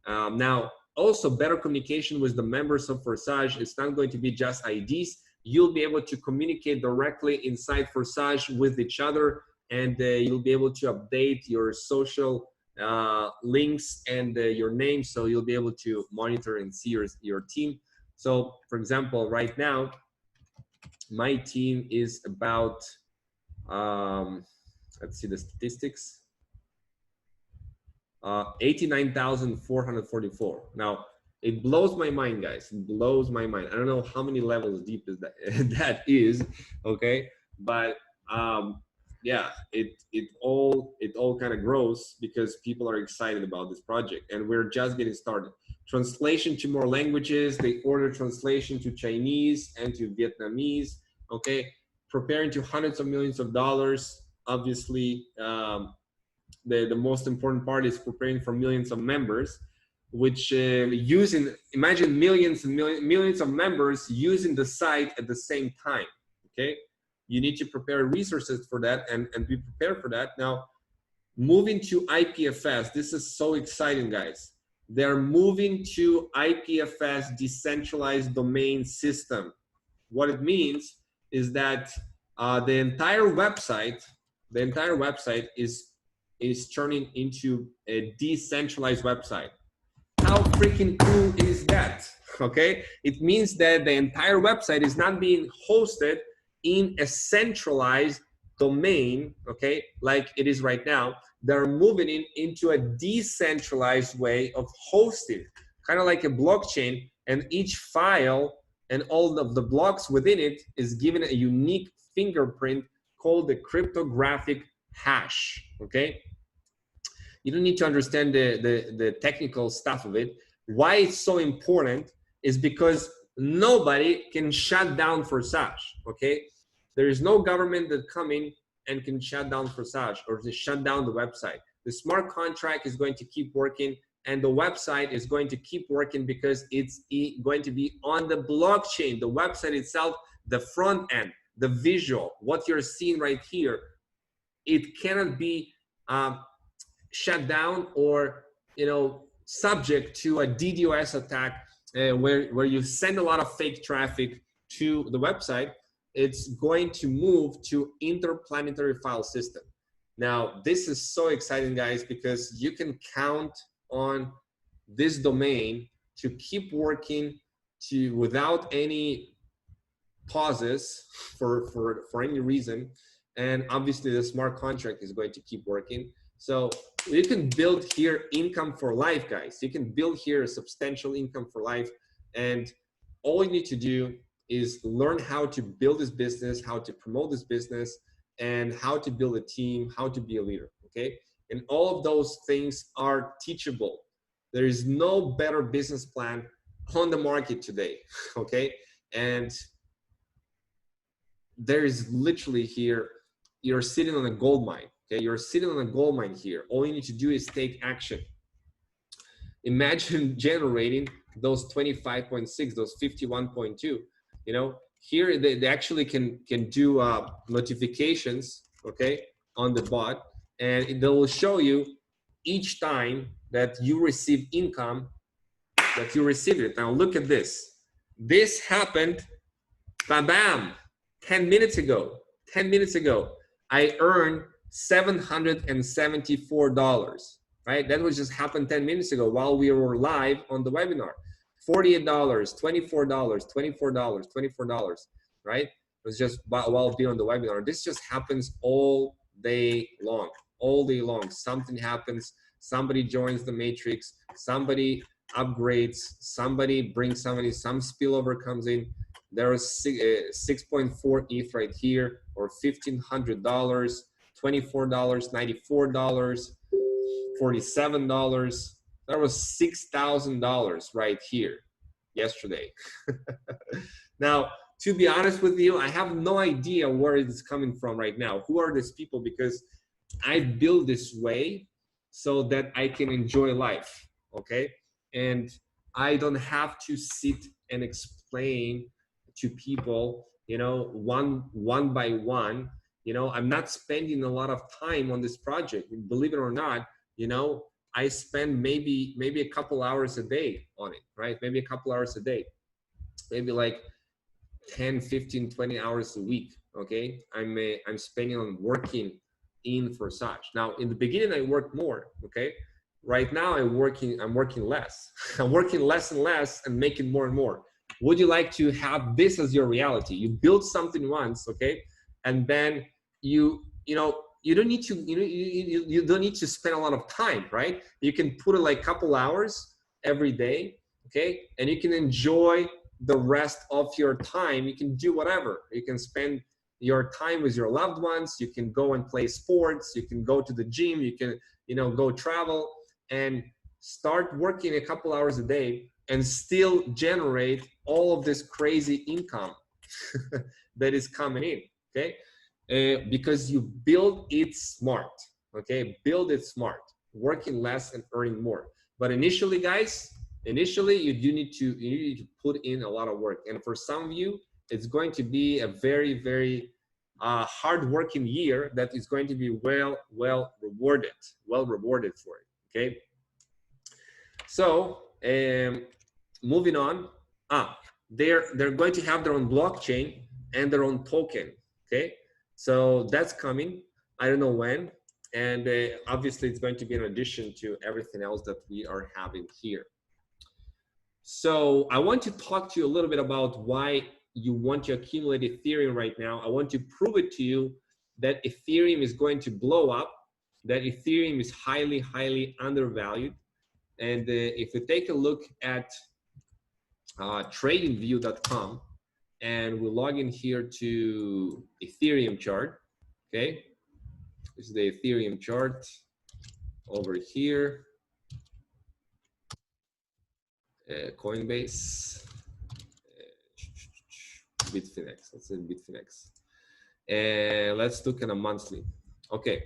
Speaker 1: Now, also better communication with the members of Forsage. It's not going to be just IDs. You'll be able to communicate directly inside Forsage with each other, and you'll be able to update your social links and your name, so you'll be able to monitor and see your team. So, for example, right now, my team is about, let's see the statistics, 89,444. Now, it blows my mind, guys. It blows my mind. I don't know how many levels deep is that that is, okay? But yeah, it all kind of grows because people are excited about this project, and we're just getting started. Translation to more languages. They order translation to Chinese and to Vietnamese, okay? Preparing to hundreds of millions of dollars. Obviously, the most important part is preparing for millions of members, which imagine millions and millions of members using the site at the same time, okay? You need to prepare resources for that and be prepared for that. Now, moving to IPFS, this is so exciting, guys. They're moving to IPFS, decentralized domain system. What it means is that the entire website is is turning into a decentralized website. How freaking cool is that? Okay, it means that the entire website is not being hosted in a centralized domain, okay, like it is right now. They're moving into a decentralized way of hosting, kind of like a blockchain, and each file and all of the blocks within it is given a unique fingerprint called the cryptographic hash, okay? You don't need to understand the technical stuff of it. Why it's so important is because nobody can shut down Forsage, okay? There is no government that come in and can shut down Forsage or to shut down the website. The smart contract is going to keep working, and the website is going to keep working because it's going to be on the blockchain. The website itself, the front end, the visual, what you're seeing right here, it cannot be shut down or, you know, subject to a DDoS attack where you send a lot of fake traffic to the website. It's going to move to interplanetary file system. Now, this is so exciting, guys, because you can count on this domain to keep working without any pauses for any reason. And obviously the smart contract is going to keep working. So you can build here income for life, guys. You can build here a substantial income for life. And all you need to do is learn how to build this business, how to promote this business, and how to build a team, how to be a leader, okay? And all of those things are teachable. There is no better business plan on the market today, okay? And there is literally here, you're sitting on a gold mine, okay? You're sitting on a gold mine here. All you need to do is take action. Imagine generating those 25.6, those 51.2, you know, here they actually can do notifications, okay, on the bot, and they will show you each time that you receive income, that you receive it. Now look at this. This happened, bam, bam, 10 minutes ago. 10 minutes ago, I earned $774, right? That was just happened 10 minutes ago while we were live on the webinar. $48, $24, $24, $24, right? It was just while being on the webinar. This just happens all day long, all day long. Something happens, somebody joins the matrix, somebody upgrades, somebody brings somebody, some spillover comes in. There is 6.4 ETH right here, or $1,500, $24, $94, $47. That was $6,000 right here yesterday. Now, to be honest with you, I have no idea where it's coming from right now. Who are these people? Because I built this way so that I can enjoy life, okay? And I don't have to sit and explain to people, you know, one by one. You know, I'm not spending a lot of time on this project. Believe it or not, you know, I spend maybe a couple hours a day on it, right? Maybe a couple hours a day, maybe like 10, 15, 20 hours a week, okay? I'm spending on working in Forsage. Now, in the beginning, I worked more, okay? Right now, I'm working less. I'm working less and less and making more and more. Would you like to have this as your reality? You build something once, okay? And then you know, you don't need to, you don't need to spend a lot of time, right? You can put it like a couple hours every day, okay? And you can enjoy the rest of your time. You can do whatever. You can spend your time with your loved ones. You can go and play sports. You can go to the gym. You can, you know, go travel and start working a couple hours a day and still generate all of this crazy income that is coming in, okay? Because you build it smart, okay? Build it smart, working less and earning more. But initially, guys, you need to put in a lot of work. And for some of you, it's going to be a very, very hard-working year that is going to be well rewarded for it, okay? So moving on, they're going to have their own blockchain and their own token, okay? So that's coming. I don't know when. And obviously, it's going to be in addition to everything else that we are having here. So I want to talk to you a little bit about why you want to accumulate Ethereum right now. I want to prove it to you that Ethereum is going to blow up, that Ethereum is highly, highly undervalued. And if you take a look at tradingview.com and we log in here to Ethereum chart, okay? This is the Ethereum chart over here. Coinbase, Bitfinex, let's say Bitfinex. And let's look at a monthly. Okay,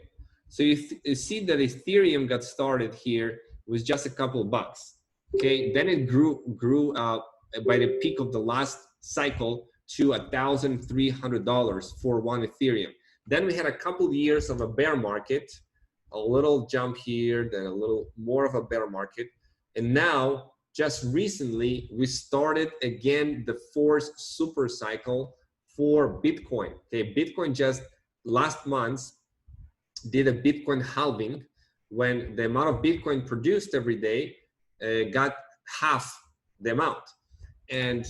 Speaker 1: so you see that Ethereum got started here with just a couple bucks. Okay, then it grew by the peak of the last cycle to $1,300 for one Ethereum. Then we had a couple of years of a bear market, a little jump here, then a little more of a bear market. And now, just recently, we started again the fourth super cycle for Bitcoin. Okay, Bitcoin just last month did a Bitcoin halving when the amount of Bitcoin produced every day got half the amount. And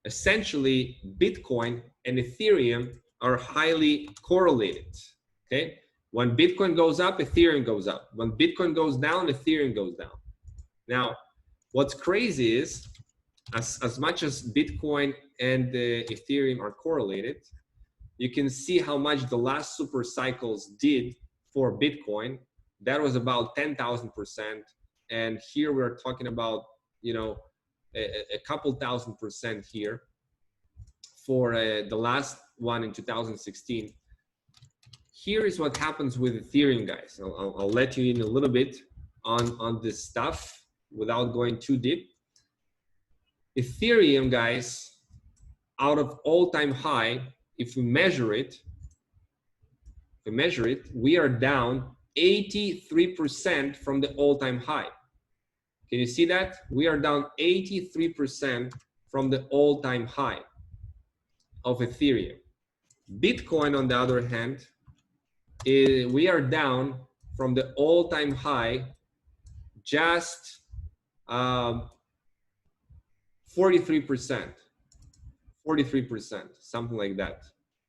Speaker 1: essentially, Bitcoin and Ethereum are highly correlated. Okay, when Bitcoin goes up, Ethereum goes up. When Bitcoin goes down, Ethereum goes down. Now, what's crazy is, as much as Bitcoin and Ethereum are correlated, you can see how much the last super cycles did for Bitcoin. That was about 10,000%. And here we're talking about, you know, a couple thousand% here for the last one in 2016. Here is what happens with Ethereum, guys. I'll let you in a little bit on this stuff without going too deep. Ethereum, guys, out of all-time high, if we measure it, we are down 83% from the all-time high. Can you see that? We are down 83% from the all-time high of Ethereum. Bitcoin, on the other hand, we are down from the all-time high just 43%, something like that.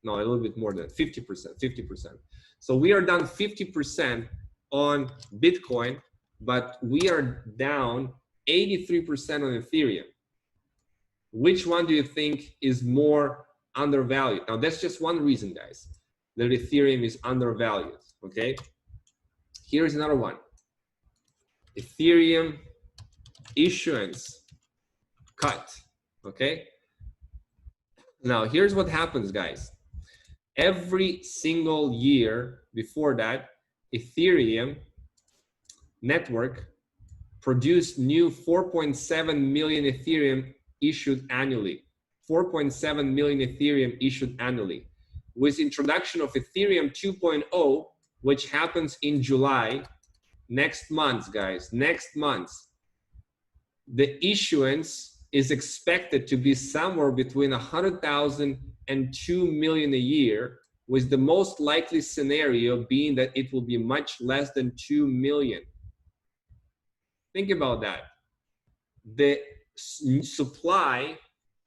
Speaker 1: No, a little bit more than 50%. So we are down 50% on Bitcoin, but we are down 83% on Ethereum. Which one do you think is more undervalued? Now, that's just one reason, guys, that Ethereum is undervalued, okay? Here's another one. Ethereum issuance cut, okay? Now, here's what happens, guys. Every single year before that, Ethereum network produced new 4.7 million Ethereum issued annually. 4.7 million Ethereum issued annually. With introduction of Ethereum 2.0, which happens in July, next month, guys, next month, the issuance is expected to be somewhere between 100,000 and 2 million a year, with the most likely scenario being that it will be much less than 2 million. Think about that. The supply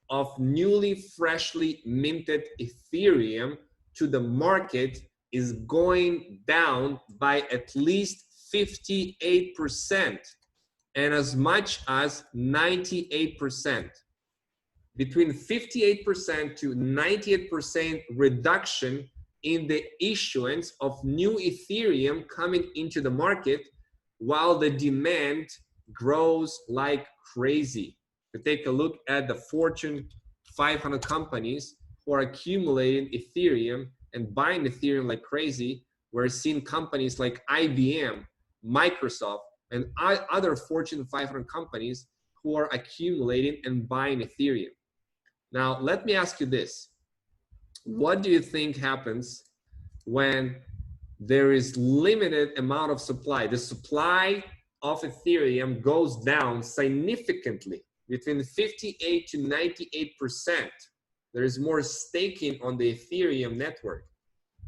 Speaker 1: of newly, freshly minted Ethereum to the market is going down by at least 58% and as much as 98%. Between 58% to 98% reduction in the issuance of new Ethereum coming into the market, while the demand grows like crazy. To take a look at the Fortune 500 companies who are accumulating Ethereum and buying Ethereum like crazy, we're seeing companies like IBM, Microsoft, and other Fortune 500 companies who are accumulating and buying Ethereum. Now, let me ask you this. What do you think happens when there is limited amount of supply? The supply of Ethereum goes down significantly, between 58 to 98%. There is more staking on the Ethereum network.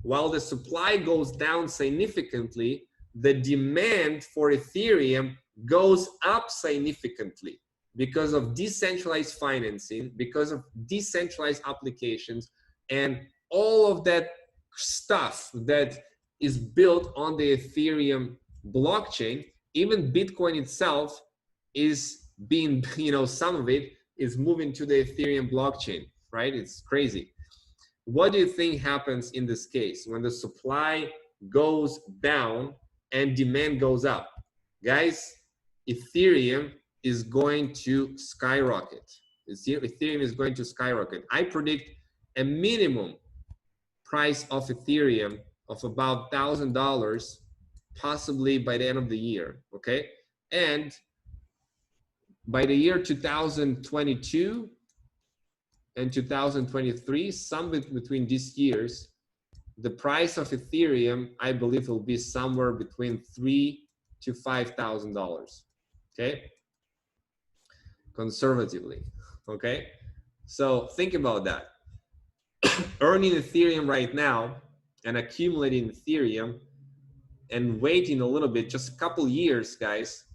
Speaker 1: while the supply goes down significantly, the demand for Ethereum goes up significantly because of decentralized financing, because of decentralized applications, and all of that stuff that is built on the Ethereum blockchain. Even Bitcoin itself is being, some of it is moving to the Ethereum blockchain, right? It's crazy. What do you think happens in this case when the supply goes down and demand goes up? Guys, Ethereum is going to skyrocket. Ethereum is going to skyrocket. I predict a minimum price of Ethereum of about $1,000, possibly by the end of the year, okay? And by the year 2022 and 2023, somewhere between these years, the price of Ethereum, I believe, will be somewhere between $3,000 to $5,000, okay? Conservatively, okay? So think about that. Earning Ethereum right now and accumulating Ethereum and waiting a little bit, just a couple years, guys,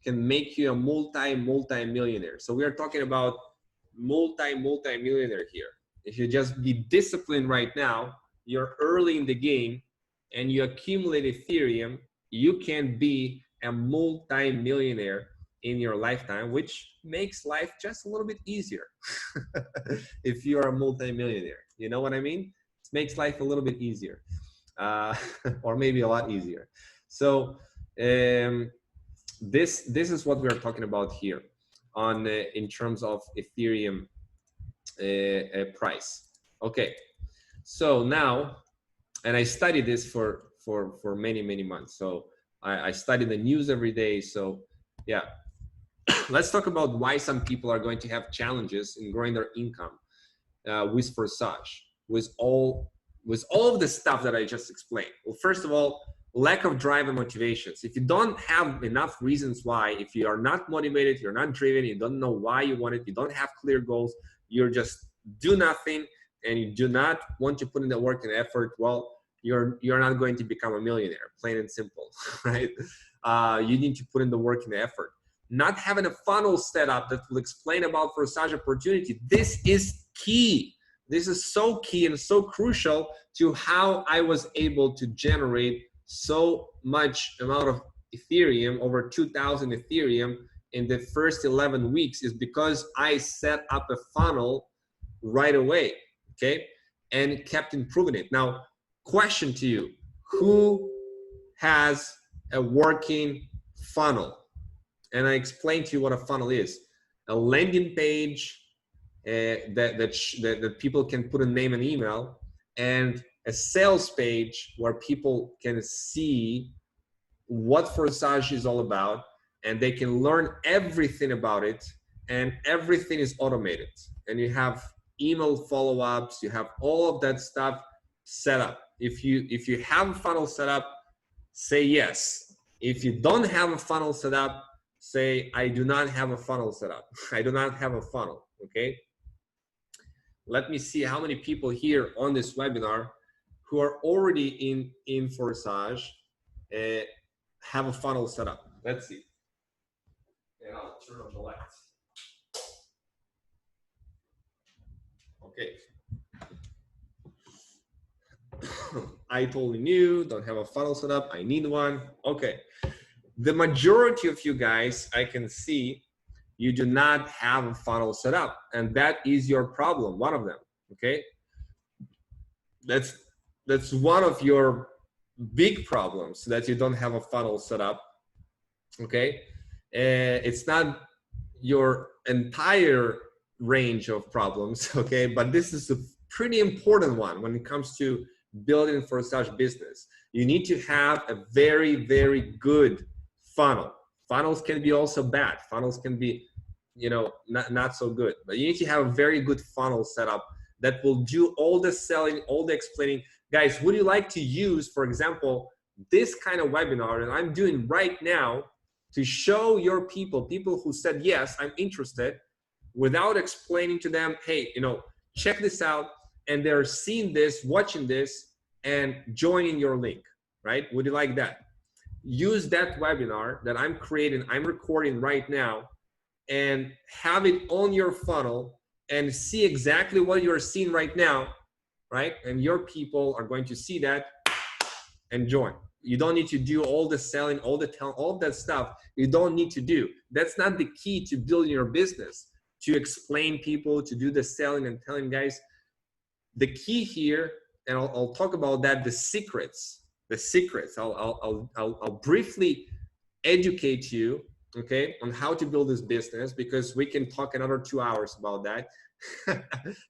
Speaker 1: can make you a multi-millionaire. So we are talking about multi-millionaire here. If you just be disciplined right now, you're early in the game and you accumulate Ethereum, you can be a multi-millionaire in your lifetime, which makes life just a little bit easier. If you're a multi-millionaire, you know what I mean? It makes life a little bit easier, or maybe a lot easier. So this is what we're talking about here on in terms of Ethereum price. Okay, so now, and I studied this for many months. So I study the news every day. So yeah, let's talk about why some people are going to have challenges in growing their income with Forsage, with all of the stuff that I just explained. Well, first of all, lack of drive and motivations. If you don't have enough reasons why, if you are not motivated, you're not driven, you don't know why you want it, you don't have clear goals, you're just do nothing, and you do not want to put in the work and effort, well, you're not going to become a millionaire, plain and simple, right? You need to put in the work and the effort. Not having a funnel set up that will explain about Forsage opportunity. This is key. This is so key and so crucial to how I was able to generate so much amount of Ethereum, over 2,000 Ethereum in the first 11 weeks, is because I set up a funnel right away, okay? And kept improving it. Now, question to you, who has a working funnel? And I explained to you what a funnel is. A landing page that people can put a name and email, and a sales page where people can see what Forsage is all about, and they can learn everything about it, and everything is automated. And you have email follow-ups, you have all of that stuff set up. If you have a funnel set up, say yes. If you don't have a funnel set up, say I do not have a funnel set up. I do not have a funnel, okay? Let me see how many people here on this webinar who are already in Forsage have a funnel set up. Let's see. And I'll turn on the lights. Okay. I totally new, don't have a funnel set up. I need one. Okay. The majority of you guys, I can see, you do not have a funnel set up, and that is your problem, one of them, okay? That's one of your big problems, that you don't have a funnel set up, okay? It's not your entire range of problems, okay? But this is a pretty important one when it comes to building Forsage business. You need to have a very, very good funnel. Funnels can be also bad. Funnels can be, not so good. But you need to have a very good funnel set up that will do all the selling, all the explaining. Guys, would you like to use, for example, this kind of webinar that I'm doing right now to show your people who said, yes, I'm interested, without explaining to them, hey, check this out, and they're seeing this, watching this, and join in your link, right? Would you like that? Use that webinar that I'm creating, I'm recording right now, and have it on your funnel and see exactly what you're seeing right now, right? And your people are going to see that and join. You don't need to do all the selling, all the telling, all that stuff. You don't need to do. That's not the key to building your business, to explain people, to do the selling and telling guys. The key here, and I'll talk about that, the secrets. I'll briefly educate you, okay, on how to build this business, because we can talk another 2 hours about that,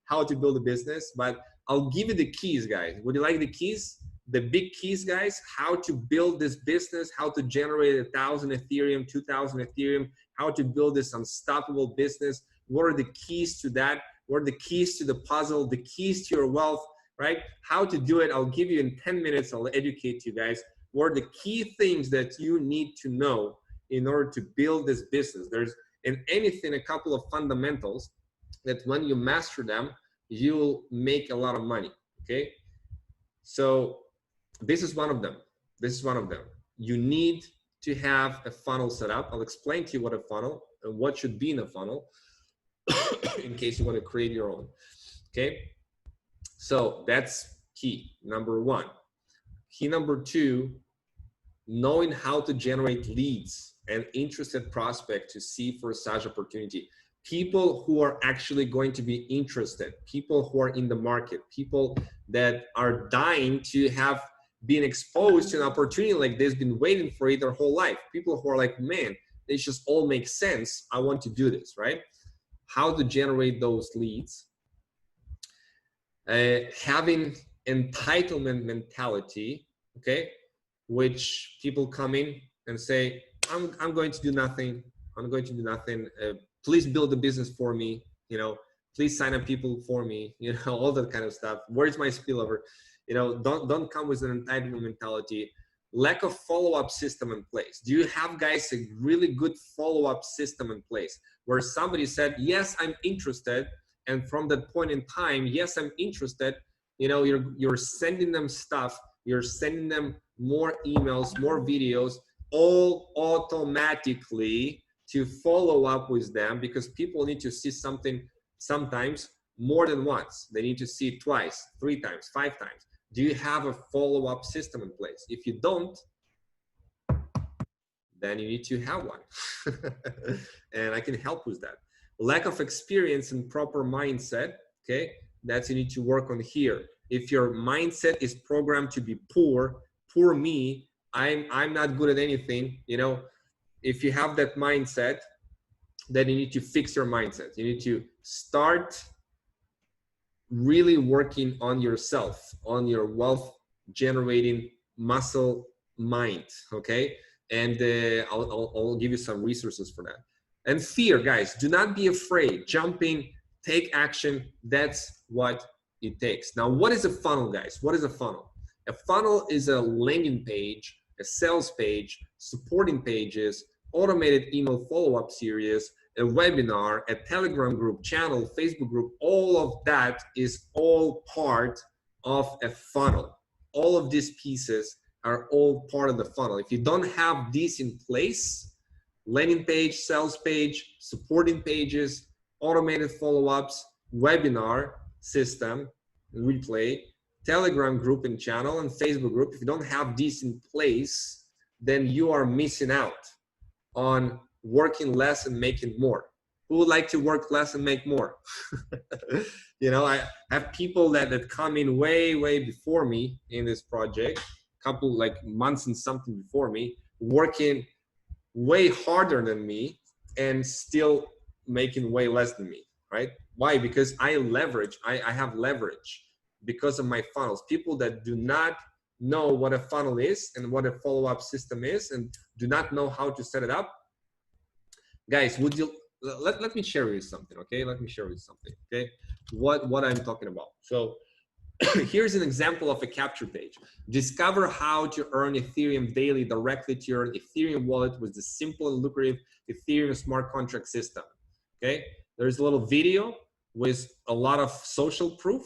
Speaker 1: how to build a business. But I'll give you the keys, guys. Would you like the keys? The big keys, guys, how to build this business, how to generate 1,000 Ethereum, 2,000 Ethereum, how to build this unstoppable business. What are the keys to that? What are the keys to the puzzle, the keys to your wealth, right? How to do it, I'll give you in 10 minutes. I'll educate you guys. What are the key things that you need to know in order to build this business? There's, in anything, a couple of fundamentals that when you master them, you'll make a lot of money, okay? So this is one of them. This is one of them. You need to have a funnel set up. I'll explain to you what a funnel and what should be in a funnel in case you want to create your own, okay? So that's key number one. Key number two, knowing how to generate leads and interested prospect to see Forsage opportunity. People who are actually going to be interested, people who are in the market, people that are dying to have been exposed to an opportunity like this, been waiting for it their whole life. People who are like, man, this just all makes sense. I want to do this, right? How to generate those leads. Having entitlement mentality, okay, which people come in and say, I'm going to do nothing. I'm going to do nothing. Please build a business for me. You know, please sign up people for me. You know, all that kind of stuff. Where's my spillover? You know, don't come with an entitlement mentality. Lack of follow-up system in place. Do you have, guys, a really good follow-up system in place where somebody said, yes, I'm interested, and from that point in time, yes, I'm interested, you know, you're sending them stuff, you're sending them more emails, more videos, all automatically to follow up with them, because people need to see something sometimes more than once. They need to see it twice, 3 times, 5 times. Do you have a follow-up system in place? If you don't, then you need to have one. And I can help with that. Lack of experience and proper mindset, okay? That's you need to work on here. If your mindset is programmed to be poor me, I'm not good at anything, you know, if you have that mindset, then you need to fix your mindset. You need to start really working on yourself, on your wealth generating muscle mind, okay? And I'll give you some resources for that. And fear, guys, do not be afraid. Jump in, take action. That's what it takes. Now, what is a funnel, guys? What is a funnel? A funnel is a landing page, a sales page, supporting pages, automated email follow-up series, a webinar, a Telegram group, channel, Facebook group. All of that is all part of a funnel. All of these pieces are all part of the funnel. If you don't have these in place, landing page, sales page, supporting pages, automated follow-ups, webinar system, replay, Telegram group and channel, and Facebook group, if you don't have these in place, then you are missing out on working less and making more. Who would like to work less and make more? You know, I have people that come in way before me in this project, couple like months and something before me, working way harder than me and still making way less than me, right? Why? Because I have leverage because of my funnels. People that do not know what a funnel is and what a follow-up system is and do not know how to set it up, guys, would you let me share with you something, okay? Let me share with you something, okay? What I'm talking about. So here's an example of a capture page. Discover how to earn Ethereum daily directly to your Ethereum wallet with the simple and lucrative Ethereum smart contract system. Okay, there's a little video with a lot of social proof.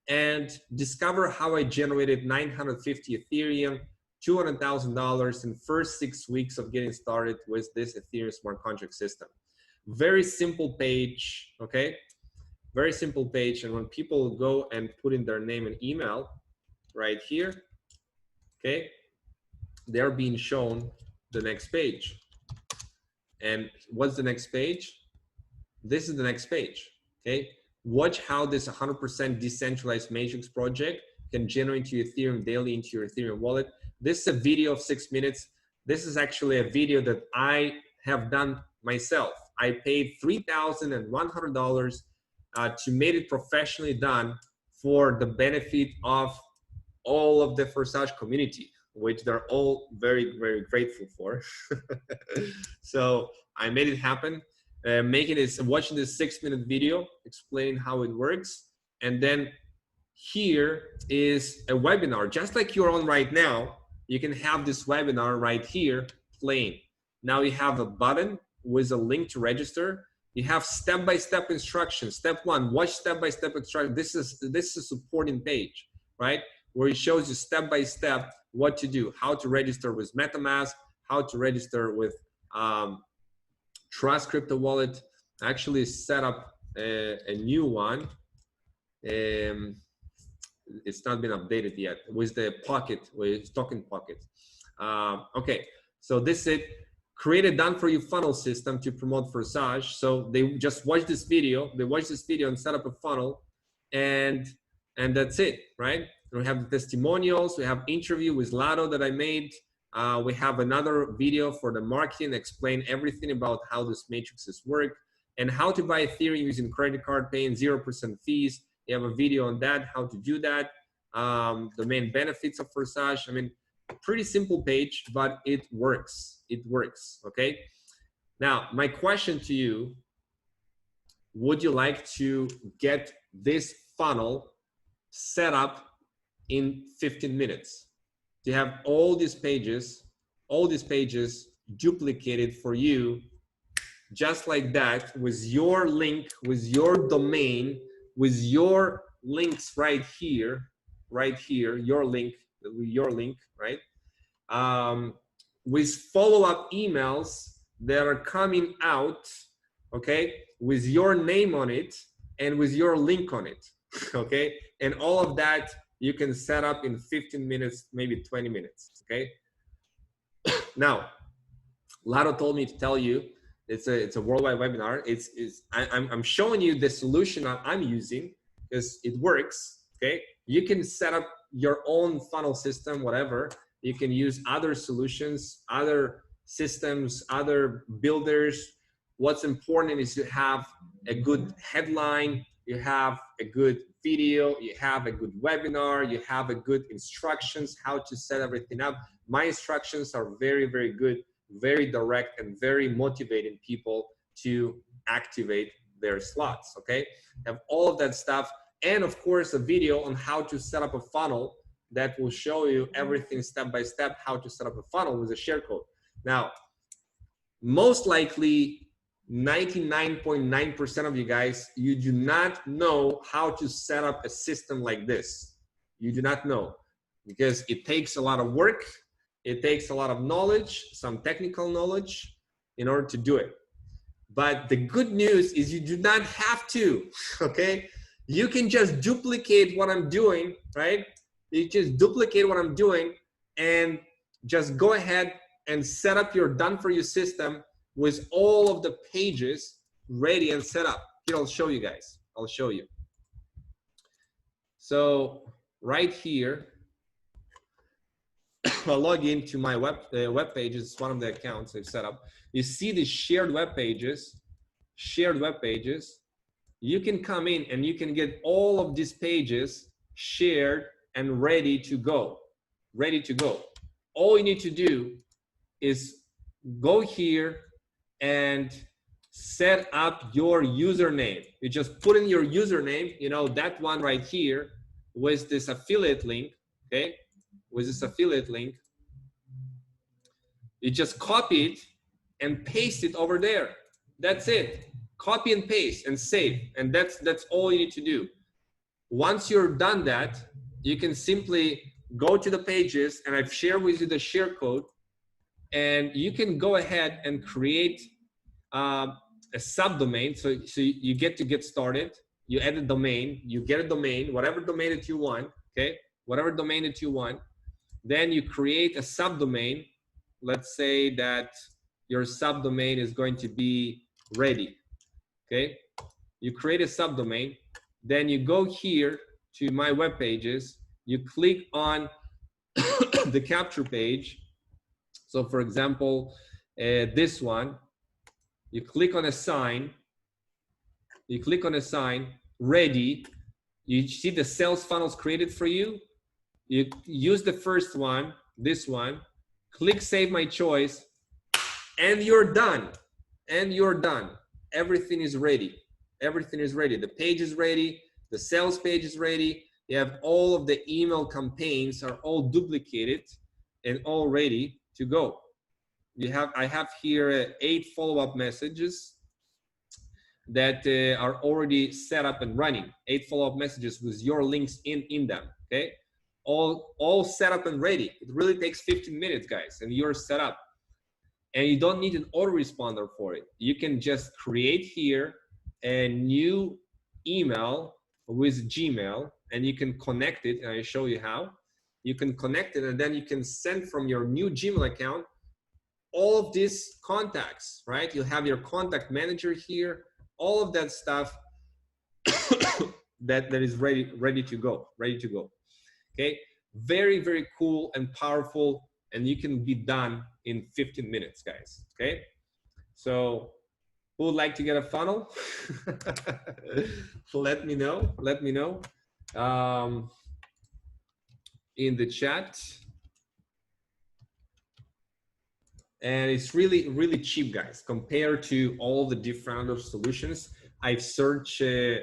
Speaker 1: and discover how I generated 950 Ethereum, $200,000 in first 6 weeks of getting started with this Ethereum smart contract system. Very simple page, okay? Very simple page. And when people go and put in their name and email right here, okay, they're being shown the next page. And what's the next page? This is the next page, okay? Watch how this 100% decentralized matrix project can generate into Ethereum daily into your Ethereum wallet. This is a video of 6 minutes. This is actually a video that I have done myself. I paid $3,100 to make it professionally done for the benefit of all of the Forsage community, which they're all very, very grateful for. So I made it happen. Watching this 6-minute video explaining how it works, and then here is a webinar just like you're on right now. You can have this webinar right here playing. Now you have a button with a link to register. You have step-by-step instructions. Step 1, watch step-by-step instructions. This is a supporting page, right, where it shows you step-by-step what to do, how to register with MetaMask, how to register with Trust Crypto Wallet. Actually set up a new one. It's not been updated yet with the Pocket, with Token Pocket. Okay, so this is it. Create a done-for-you funnel system to promote Forsage. So they just watch this video. They watch this video and set up a funnel, and that's it, right? We have the testimonials. We have interview with Lado that I made. We have another video for the marketing, explain everything about how this matrices work and how to buy Ethereum using credit card, paying 0% fees. You have a video on that, how to do that, the main benefits of Forsage. I mean, pretty simple page, but it works. It works, okay? Now, my question to you, would you like to get this funnel set up in 15 minutes? To have all these pages duplicated for you, just like that, with your link, with your domain, with your links right here, your link, right? With follow-up emails that are coming out, okay, with your name on it and with your link on it, okay? And all of that you can set up in 15 minutes, maybe 20 minutes, okay? Now, Lado told me to tell you, it's a worldwide webinar. I'm showing you the solution I'm using because it works, okay? You can set up your own funnel system, whatever. You can use other solutions, other systems, other builders. What's important is you have a good headline, you have a good video, you have a good webinar, you have a good instructions, how to set everything up. My instructions are very, very good, very direct, and very motivating people to activate their slots, okay? Have all of that stuff, and of course a video on how to set up a funnel that will show you everything step by step, how to set up a funnel with a share code. Now, most likely 99.9% of you guys, you do not know how to set up a system like this. You do not know, because it takes a lot of work. It takes a lot of knowledge, some technical knowledge in order to do it. But the good news is you do not have to, okay? You can just duplicate what I'm doing, right? You just duplicate what I'm doing and just go ahead and set up your done-for-you system with all of the pages ready and set up. Here, I'll show you guys. I'll show you. So right here, I'll log into my web pages. It's one of the accounts I've set up. You see the shared web pages. You can come in and you can get all of these pages shared and ready to go. All you need to do is go here and set up your username. You just put in your username, you know, that one right here with this affiliate link, okay? With this affiliate link. You just copy it and paste it over there. That's it. Copy and paste and save. And that's all you need to do. Once you're done that, you can simply go to the pages, and I've shared with you the share code, and you can go ahead and create a subdomain. So you get started, you add a domain, you get a domain, whatever domain that you want, okay? Whatever domain that you want. Then you create a subdomain. Let's say that your subdomain is going to be ready, okay? You create a subdomain, then you go here to my web pages, you click on the capture page. So for example, this one, you click on assign, ready, you see the sales funnels created for you. You use the first one, this one, click save my choice, and you're done. Everything is ready. Everything is ready. The page is ready. The sales page is ready. You have all of the email campaigns are all duplicated and all ready to go. I have here 8 follow-up messages that are already set up and running. 8 follow-up messages with your links in them, okay? All set up and ready. It really takes 15 minutes, guys, and you're set up. And you don't need an autoresponder for it. You can just create here a new email with Gmail, and you can connect it, and I show you how. You can connect it, and then you can send from your new Gmail account all of these contacts, right? You'll have your contact manager here, all of that stuff that is ready to go. Okay, very, very cool and powerful, and you can be done in 15 minutes, guys. Okay, so who would like to get a funnel? Let me know. In the chat. And it's really, really cheap, guys, compared to all the different other solutions. I search a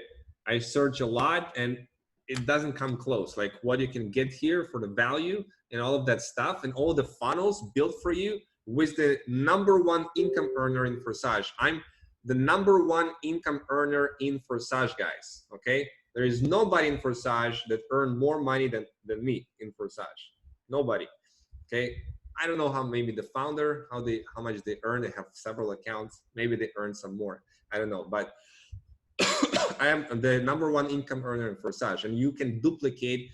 Speaker 1: lot, and it doesn't come close. Like what you can get here for the value and all of that stuff, and all the funnels built for you with the #1 income earner in Forsage. I'm the #1 income earner in Forsage, guys. Okay, there is nobody in Forsage that earned more money than me in Forsage. Nobody. Okay. I don't know how, maybe the founder, how much they earn. They have several accounts. Maybe they earn some more. I don't know, but I am the #1 income earner in Forsage, and you can duplicate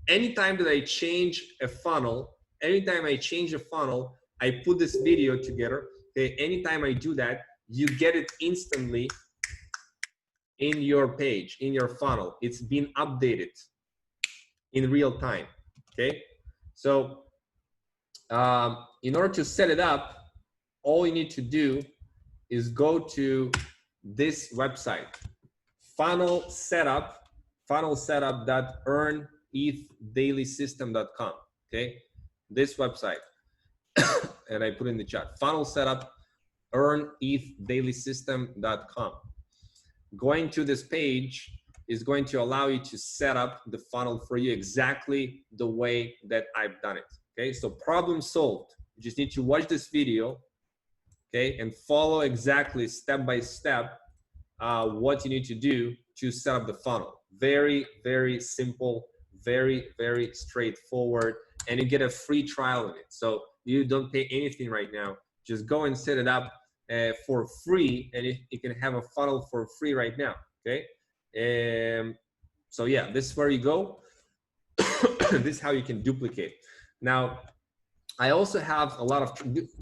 Speaker 1: anytime that I change a funnel. Anytime I change a funnel, I put this video together. Okay, anytime I do that, you get it instantly in your page, in your funnel. It's been updated in real time. Okay, so in order to set it up, all you need to do is go to this website, funnelsetup.earnethdailysystem.com. Okay, this website, and I put in the chat, funnel setup earnethdailysystem.com. Going to this page is going to allow you to set up the funnel for you exactly the way that I've done it. Okay, so problem solved. You just need to watch this video, okay, and follow exactly step by step what you need to do to set up the funnel. Very, very simple, very, very straightforward, and you get a free trial of it. So you don't pay anything right now. Just go and set it up for free, and you can have a funnel for free right now. Okay, so yeah, this is where you go. This is how you can duplicate. Now, I also have a lot of,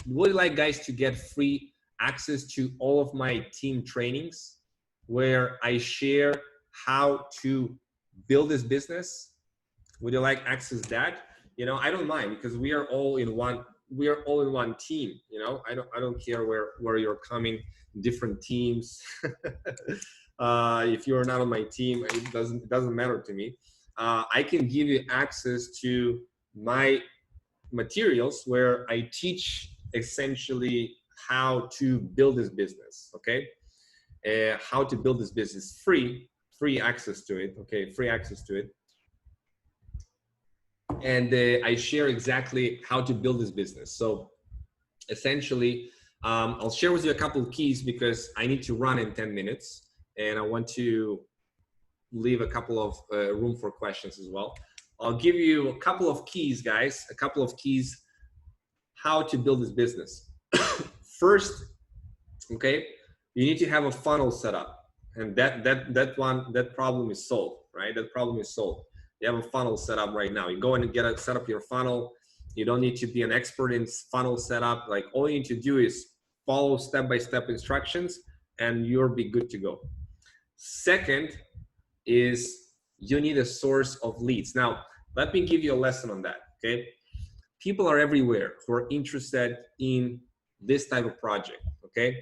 Speaker 1: would you like guys to get free access to all of my team trainings where I share how to build this business? Would you like access to that? You know, I don't mind, because we are all in one team. You know, I don't care where you're coming, different teams. If you're not on my team, it doesn't matter to me. I can give you access to my materials where I teach essentially how to build this business. Okay, how to build this business, free access to it. Okay, free access to it. And I share exactly how to build this business. So essentially, I'll share with you a couple of keys, because I need to run in 10 minutes, and I want to leave a couple of room for questions as well. I'll give you a couple of keys, guys, a couple of keys how to build this business. First, okay, you need to have a funnel set up, and that problem is solved, right? That problem is solved. You have a funnel set up right now. You go in and set up your funnel. You don't need to be an expert in funnel setup. Like, all you need to do is follow step-by-step instructions and you'll be good to go. Second is you need a source of leads. Now, let me give you a lesson on that, okay? People are everywhere who are interested in this type of project, okay?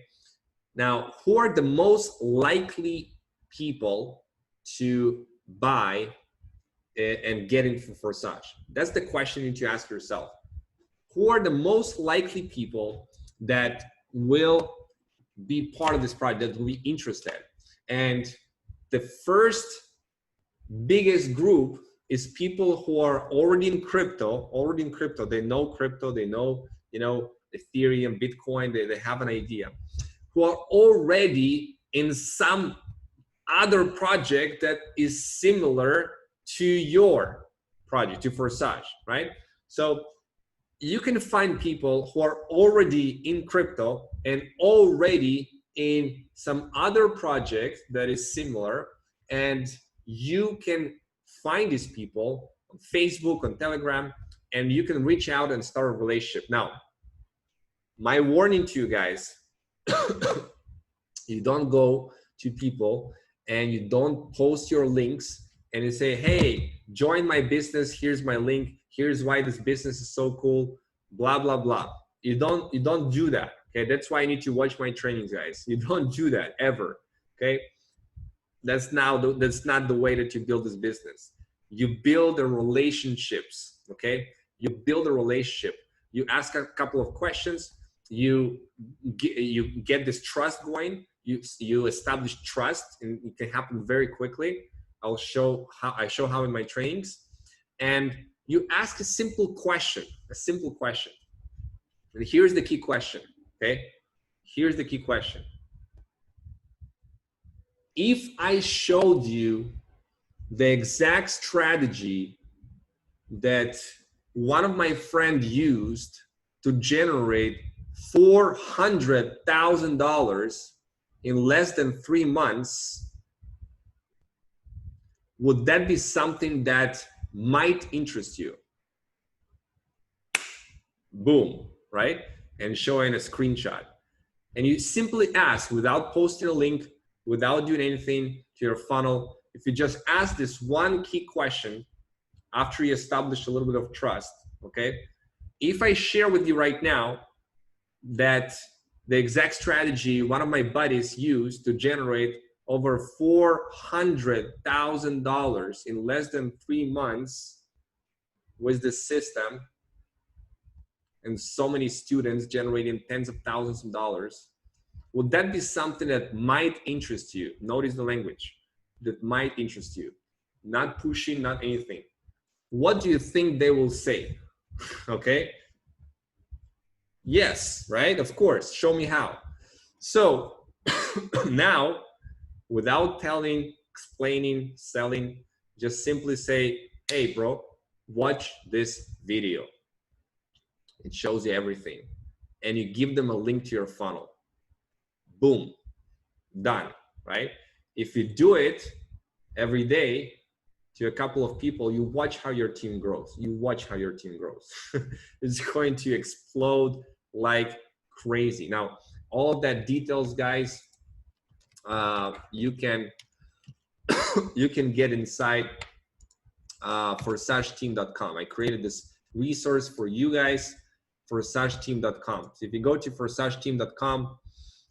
Speaker 1: Now, who are the most likely people to buy and get into Forsage? That's the question you need to ask yourself. Who are the most likely people that will be part of this project, that will be interested? And the first biggest group is people who are already in crypto, they know crypto, they know, Ethereum, Bitcoin, they have an idea, who are already in some other project that is similar to your project, to Forsage, right? So you can find people who are already in crypto and already in some other project that is similar, and you can find these people on Facebook, on Telegram, and you can reach out and start a relationship. Now, my warning to you guys, you don't go to people and you don't post your links and you say, hey, join my business, here's my link, here's why this business is so cool, blah, blah, blah. You don't do that, okay? That's why you need to watch my trainings, guys. You don't do that ever, okay? That's not the way that you build this business. You build the relationships, okay? You build a relationship. You ask a couple of questions. You get this trust going. You establish trust, and it can happen very quickly. I show how in my trainings. And you ask a simple question. And here's the key question, okay? Here's the key question. If I showed you the exact strategy that one of my friends used to generate $400,000 in less than 3 months, would that be something that might interest you? Boom, right? And showing a screenshot. And you simply ask, without posting a link, without doing anything to your funnel, if you just ask this one key question after you establish a little bit of trust, okay? If I share with you right now that the exact strategy one of my buddies used to generate over $400,000 in less than 3 months with the system, and so many students generating tens of thousands of dollars, would that be something that might interest you? Notice the language, that might interest you. Not pushing, not anything. What do you think they will say? Okay? Yes, right? Of course. Show me how. So now, without telling, explaining, selling, just simply say, hey, bro, watch this video. It shows you everything. And you give them a link to your funnel. Boom, done, right? If you do it every day to a couple of people, you watch how your team grows. You watch how your team grows. It's going to explode like crazy. Now, all of that details, guys, you can get inside forsageteam.com. I created this resource for you guys, forsageteam.com. So if you go to forsageteam.com,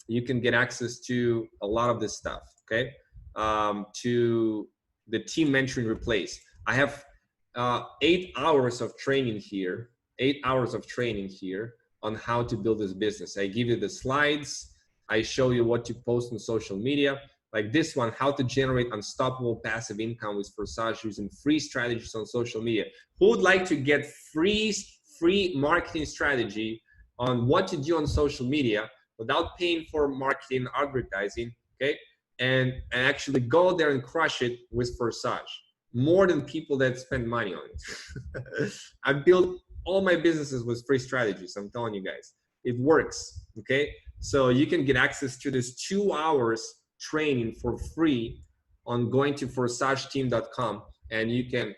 Speaker 1: you can get access to a lot of this stuff, okay? To the team mentoring replace. I have 8 hours of training here, 8 hours of training here on how to build this business. I give you the slides. I show you what to post on social media. Like this one, how to generate unstoppable passive income with Forsage using free strategies on social media. Who would like to get free marketing strategy on what to do on social media without paying for marketing advertising, okay? and actually go there and crush it with Forsage, more than people that spend money on it. I built all my businesses with free strategies. I'm telling you guys, it works. Okay, so you can get access to this 2 hours training for free on going to forsageteam.com, and you can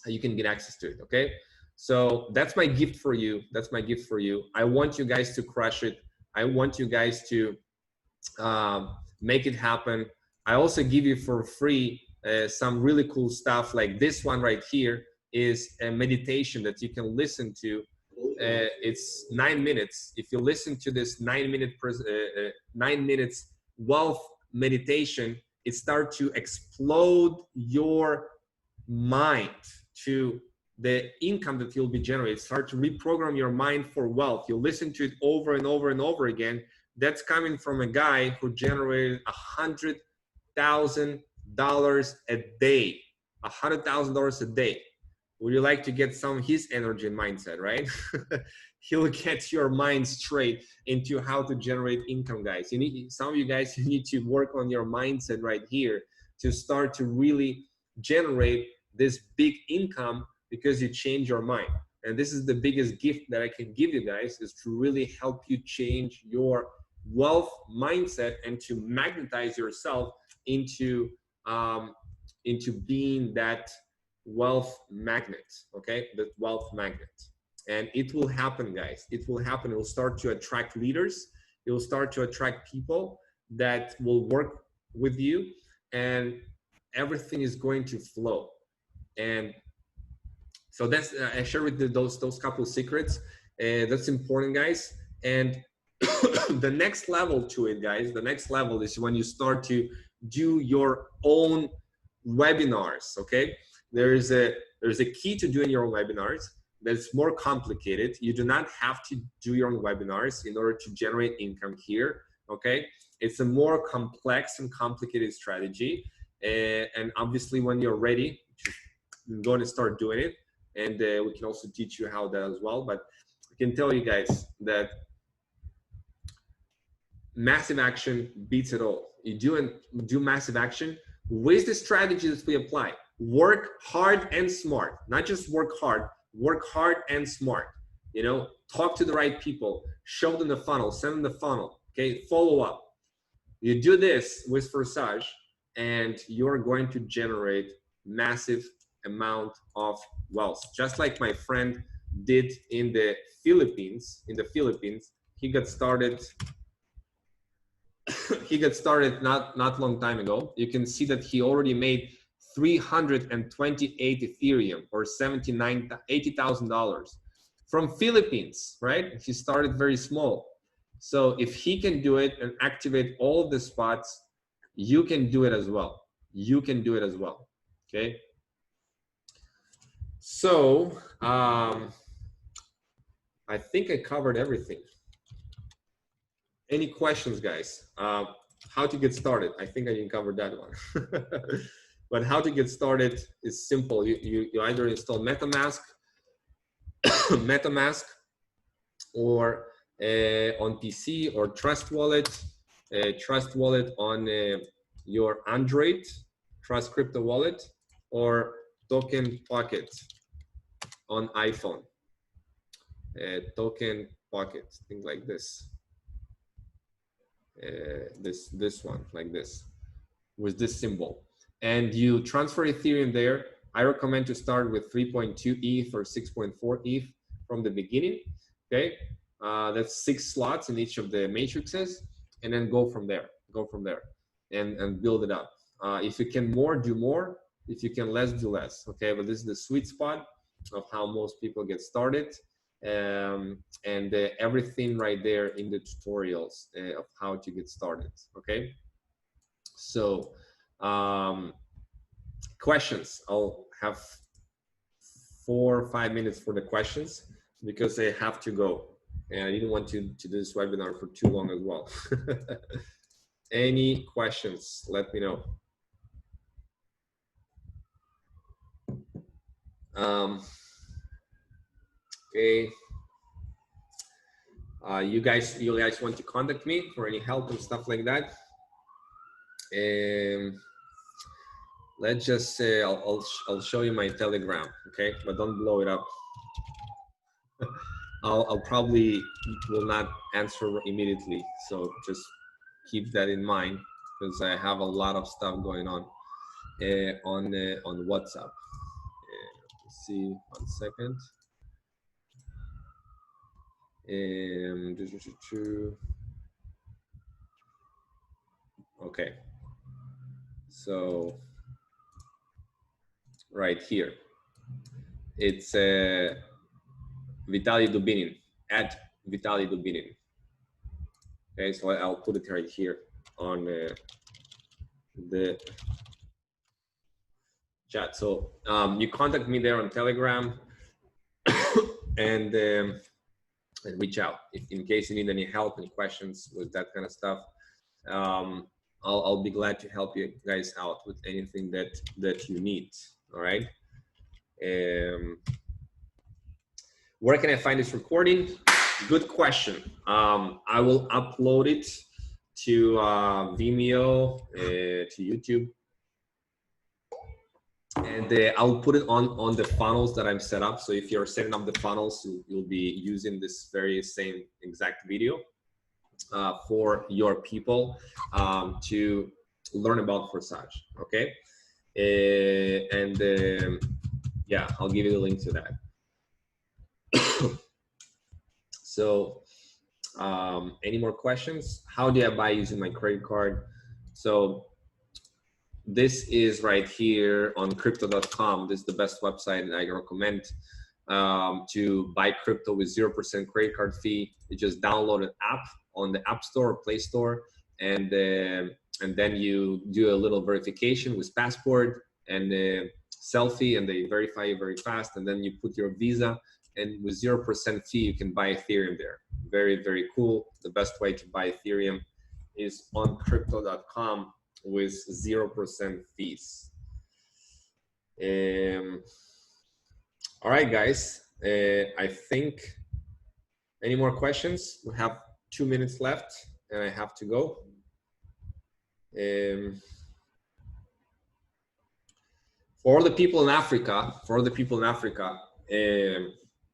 Speaker 1: get access to it. Okay, so that's my gift for you. That's my gift for you. I want you guys to crush it. I want you guys to make it happen. I also give you for free some really cool stuff, like this one right here is a meditation that you can listen to. It's 9 minutes. If you listen to this 9 minutes wealth meditation, it starts to explode your mind to the income that you'll be generating. Start to reprogram your mind for wealth. You listen to it over and over and over again. That's coming from a guy who generated $100,000 a day. $100,000 a day. Would you like to get some of his energy and mindset, right? He'll get your mind straight into how to generate income, guys. You need, some of you guys, you need to work on your mindset right here to start to really generate this big income, because you change your mind. And this is the biggest gift that I can give you guys, is to really help you change your wealth mindset and to magnetize yourself into being that wealth magnet. Okay, that wealth magnet. And it will happen, guys. It will happen. It will start to attract leaders. It will start to attract people that will work with you, and everything is going to flow. And so that's I share with you those couple of secrets. That's important, guys. And the next level to it, guys, the next level is when you start to do your own webinars. Okay, there's a key to doing your own webinars that's more complicated. You do not have to do your own webinars in order to generate income here. Okay, it's a more complex and complicated strategy, and obviously when you're ready, you're going to start doing it, and we can also teach you how that as well. But I can tell you guys that massive action beats it all. You do massive action with the strategies we apply. Work hard and smart, not just work hard and smart. You know, talk to the right people, show them the funnel, send them the funnel. Okay, follow up. You do this with Forsage, and you're going to generate massive amount of wealth, just like my friend did in the Philippines. He got started not long time ago. You can see that he already made 328 Ethereum, or $80,000 from Philippines, right? He started very small. So if he can do it and activate all of the spots, you can do it as well. You can do it as well. Okay. So I think I covered everything. Any questions, guys? How to get started? I think I didn't cover that one. But how to get started is simple. You either install MetaMask, or on PC, or Trust Wallet on your Android, Trust Crypto Wallet, or Token Pocket on iPhone. Token Pocket, things like this. This one, like this, with this symbol, and you transfer Ethereum there. I recommend to start with 3.2 ETH or 6.4 ETH from the beginning. Okay, that's 6 slots in each of the matrices, and then go from there. And build it up. If you can more, do more. If you can less, do less. Okay, but this is the sweet spot of how most people get started. And everything right there in the tutorials of how to get started. Okay, so questions. I'll have 4 or 5 minutes for the questions, because I have to go, and I didn't want to do this webinar for too long as well. Any questions, let me know. Okay. You guys want to contact me for any help and stuff like that? Let's just say I'll show you my Telegram, okay? But don't blow it up. I'll probably will not answer immediately, so just keep that in mind because I have a lot of stuff going on WhatsApp. Let's see, 1 second. Okay, so right here, it's Vitaly Dubinin, at Vitaly Dubinin. Okay, so I'll put it right here on the chat. So you contact me there on Telegram and reach out if in case you need any help, any questions with that kind of stuff. I'll be glad to help you guys out with anything that you need. All right. Where can I find this recording? Good question. I will upload it to Vimeo, to YouTube, and I'll put it on the funnels that I'm set up. So if you're setting up the funnels, you'll be using this very same exact video for your people to learn about Forsage. Okay, yeah, I'll give you the link to that. So any more questions? How do I buy using my credit card? So this is right here on crypto.com. This is the best website that I recommend to buy crypto with 0% credit card fee. You just download an app on the App Store or Play Store, and then you do a little verification with passport and selfie, and they verify you very fast, and then you put your Visa, and with 0% fee, you can buy Ethereum there. Very, very cool. The best way to buy Ethereum is on crypto.com with 0% fees. All right, guys. I think, any more questions? We have 2 minutes left and I have to go. For the people in Africa,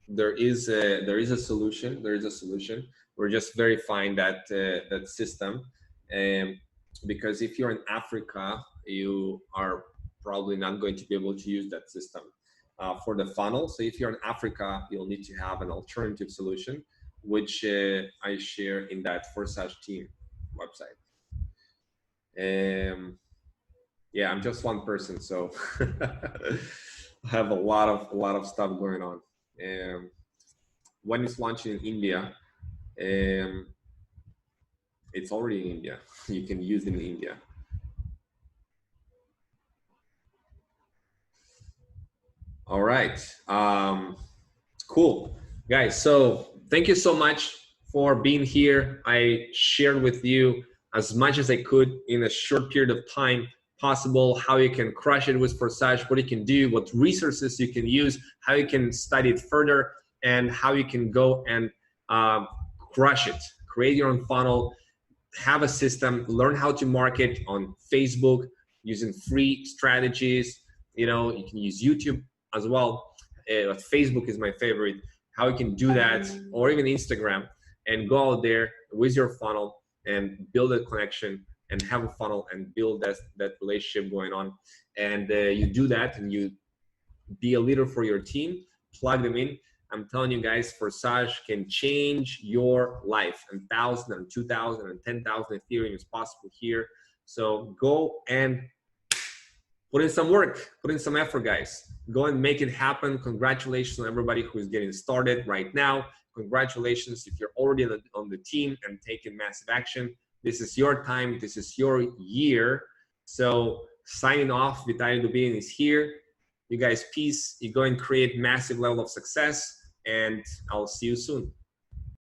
Speaker 1: there is a solution. We're just verifying that that system, because if you're in Africa, you are probably not going to be able to use that system for the funnel. So if you're in Africa, you'll need to have an alternative solution, which I share in that Forsage team website. Yeah, I'm just one person, so I have a lot of stuff going on. When it's launching in India, it's already in India. You can use it in India. All right, cool, guys. So thank you so much for being here. I shared with you as much as I could in a short period of time possible, how you can crush it with Forsage, what you can do, what resources you can use, how you can study it further, and how you can go and crush it. Create your own funnel, have a system, learn how to market on Facebook using free strategies. You know, you can use YouTube as well. But Facebook is my favorite. How you can do that, or even Instagram, and go out there with your funnel and build a connection and have a funnel and build that relationship going on. And you do that and you be a leader for your team, plug them in. I'm telling you guys, Forsage can change your life, and 1,000 and 2,000 and 10,000 Ethereum is possible here. So go and put in some work, put in some effort, guys. Go and make it happen. Congratulations on everybody who is getting started right now. Congratulations if you're already on the team and taking massive action. This is your time. This is your year. So signing off, Vitaly Dubinin is here. You guys, peace. You go and create massive level of success, and I'll see you soon.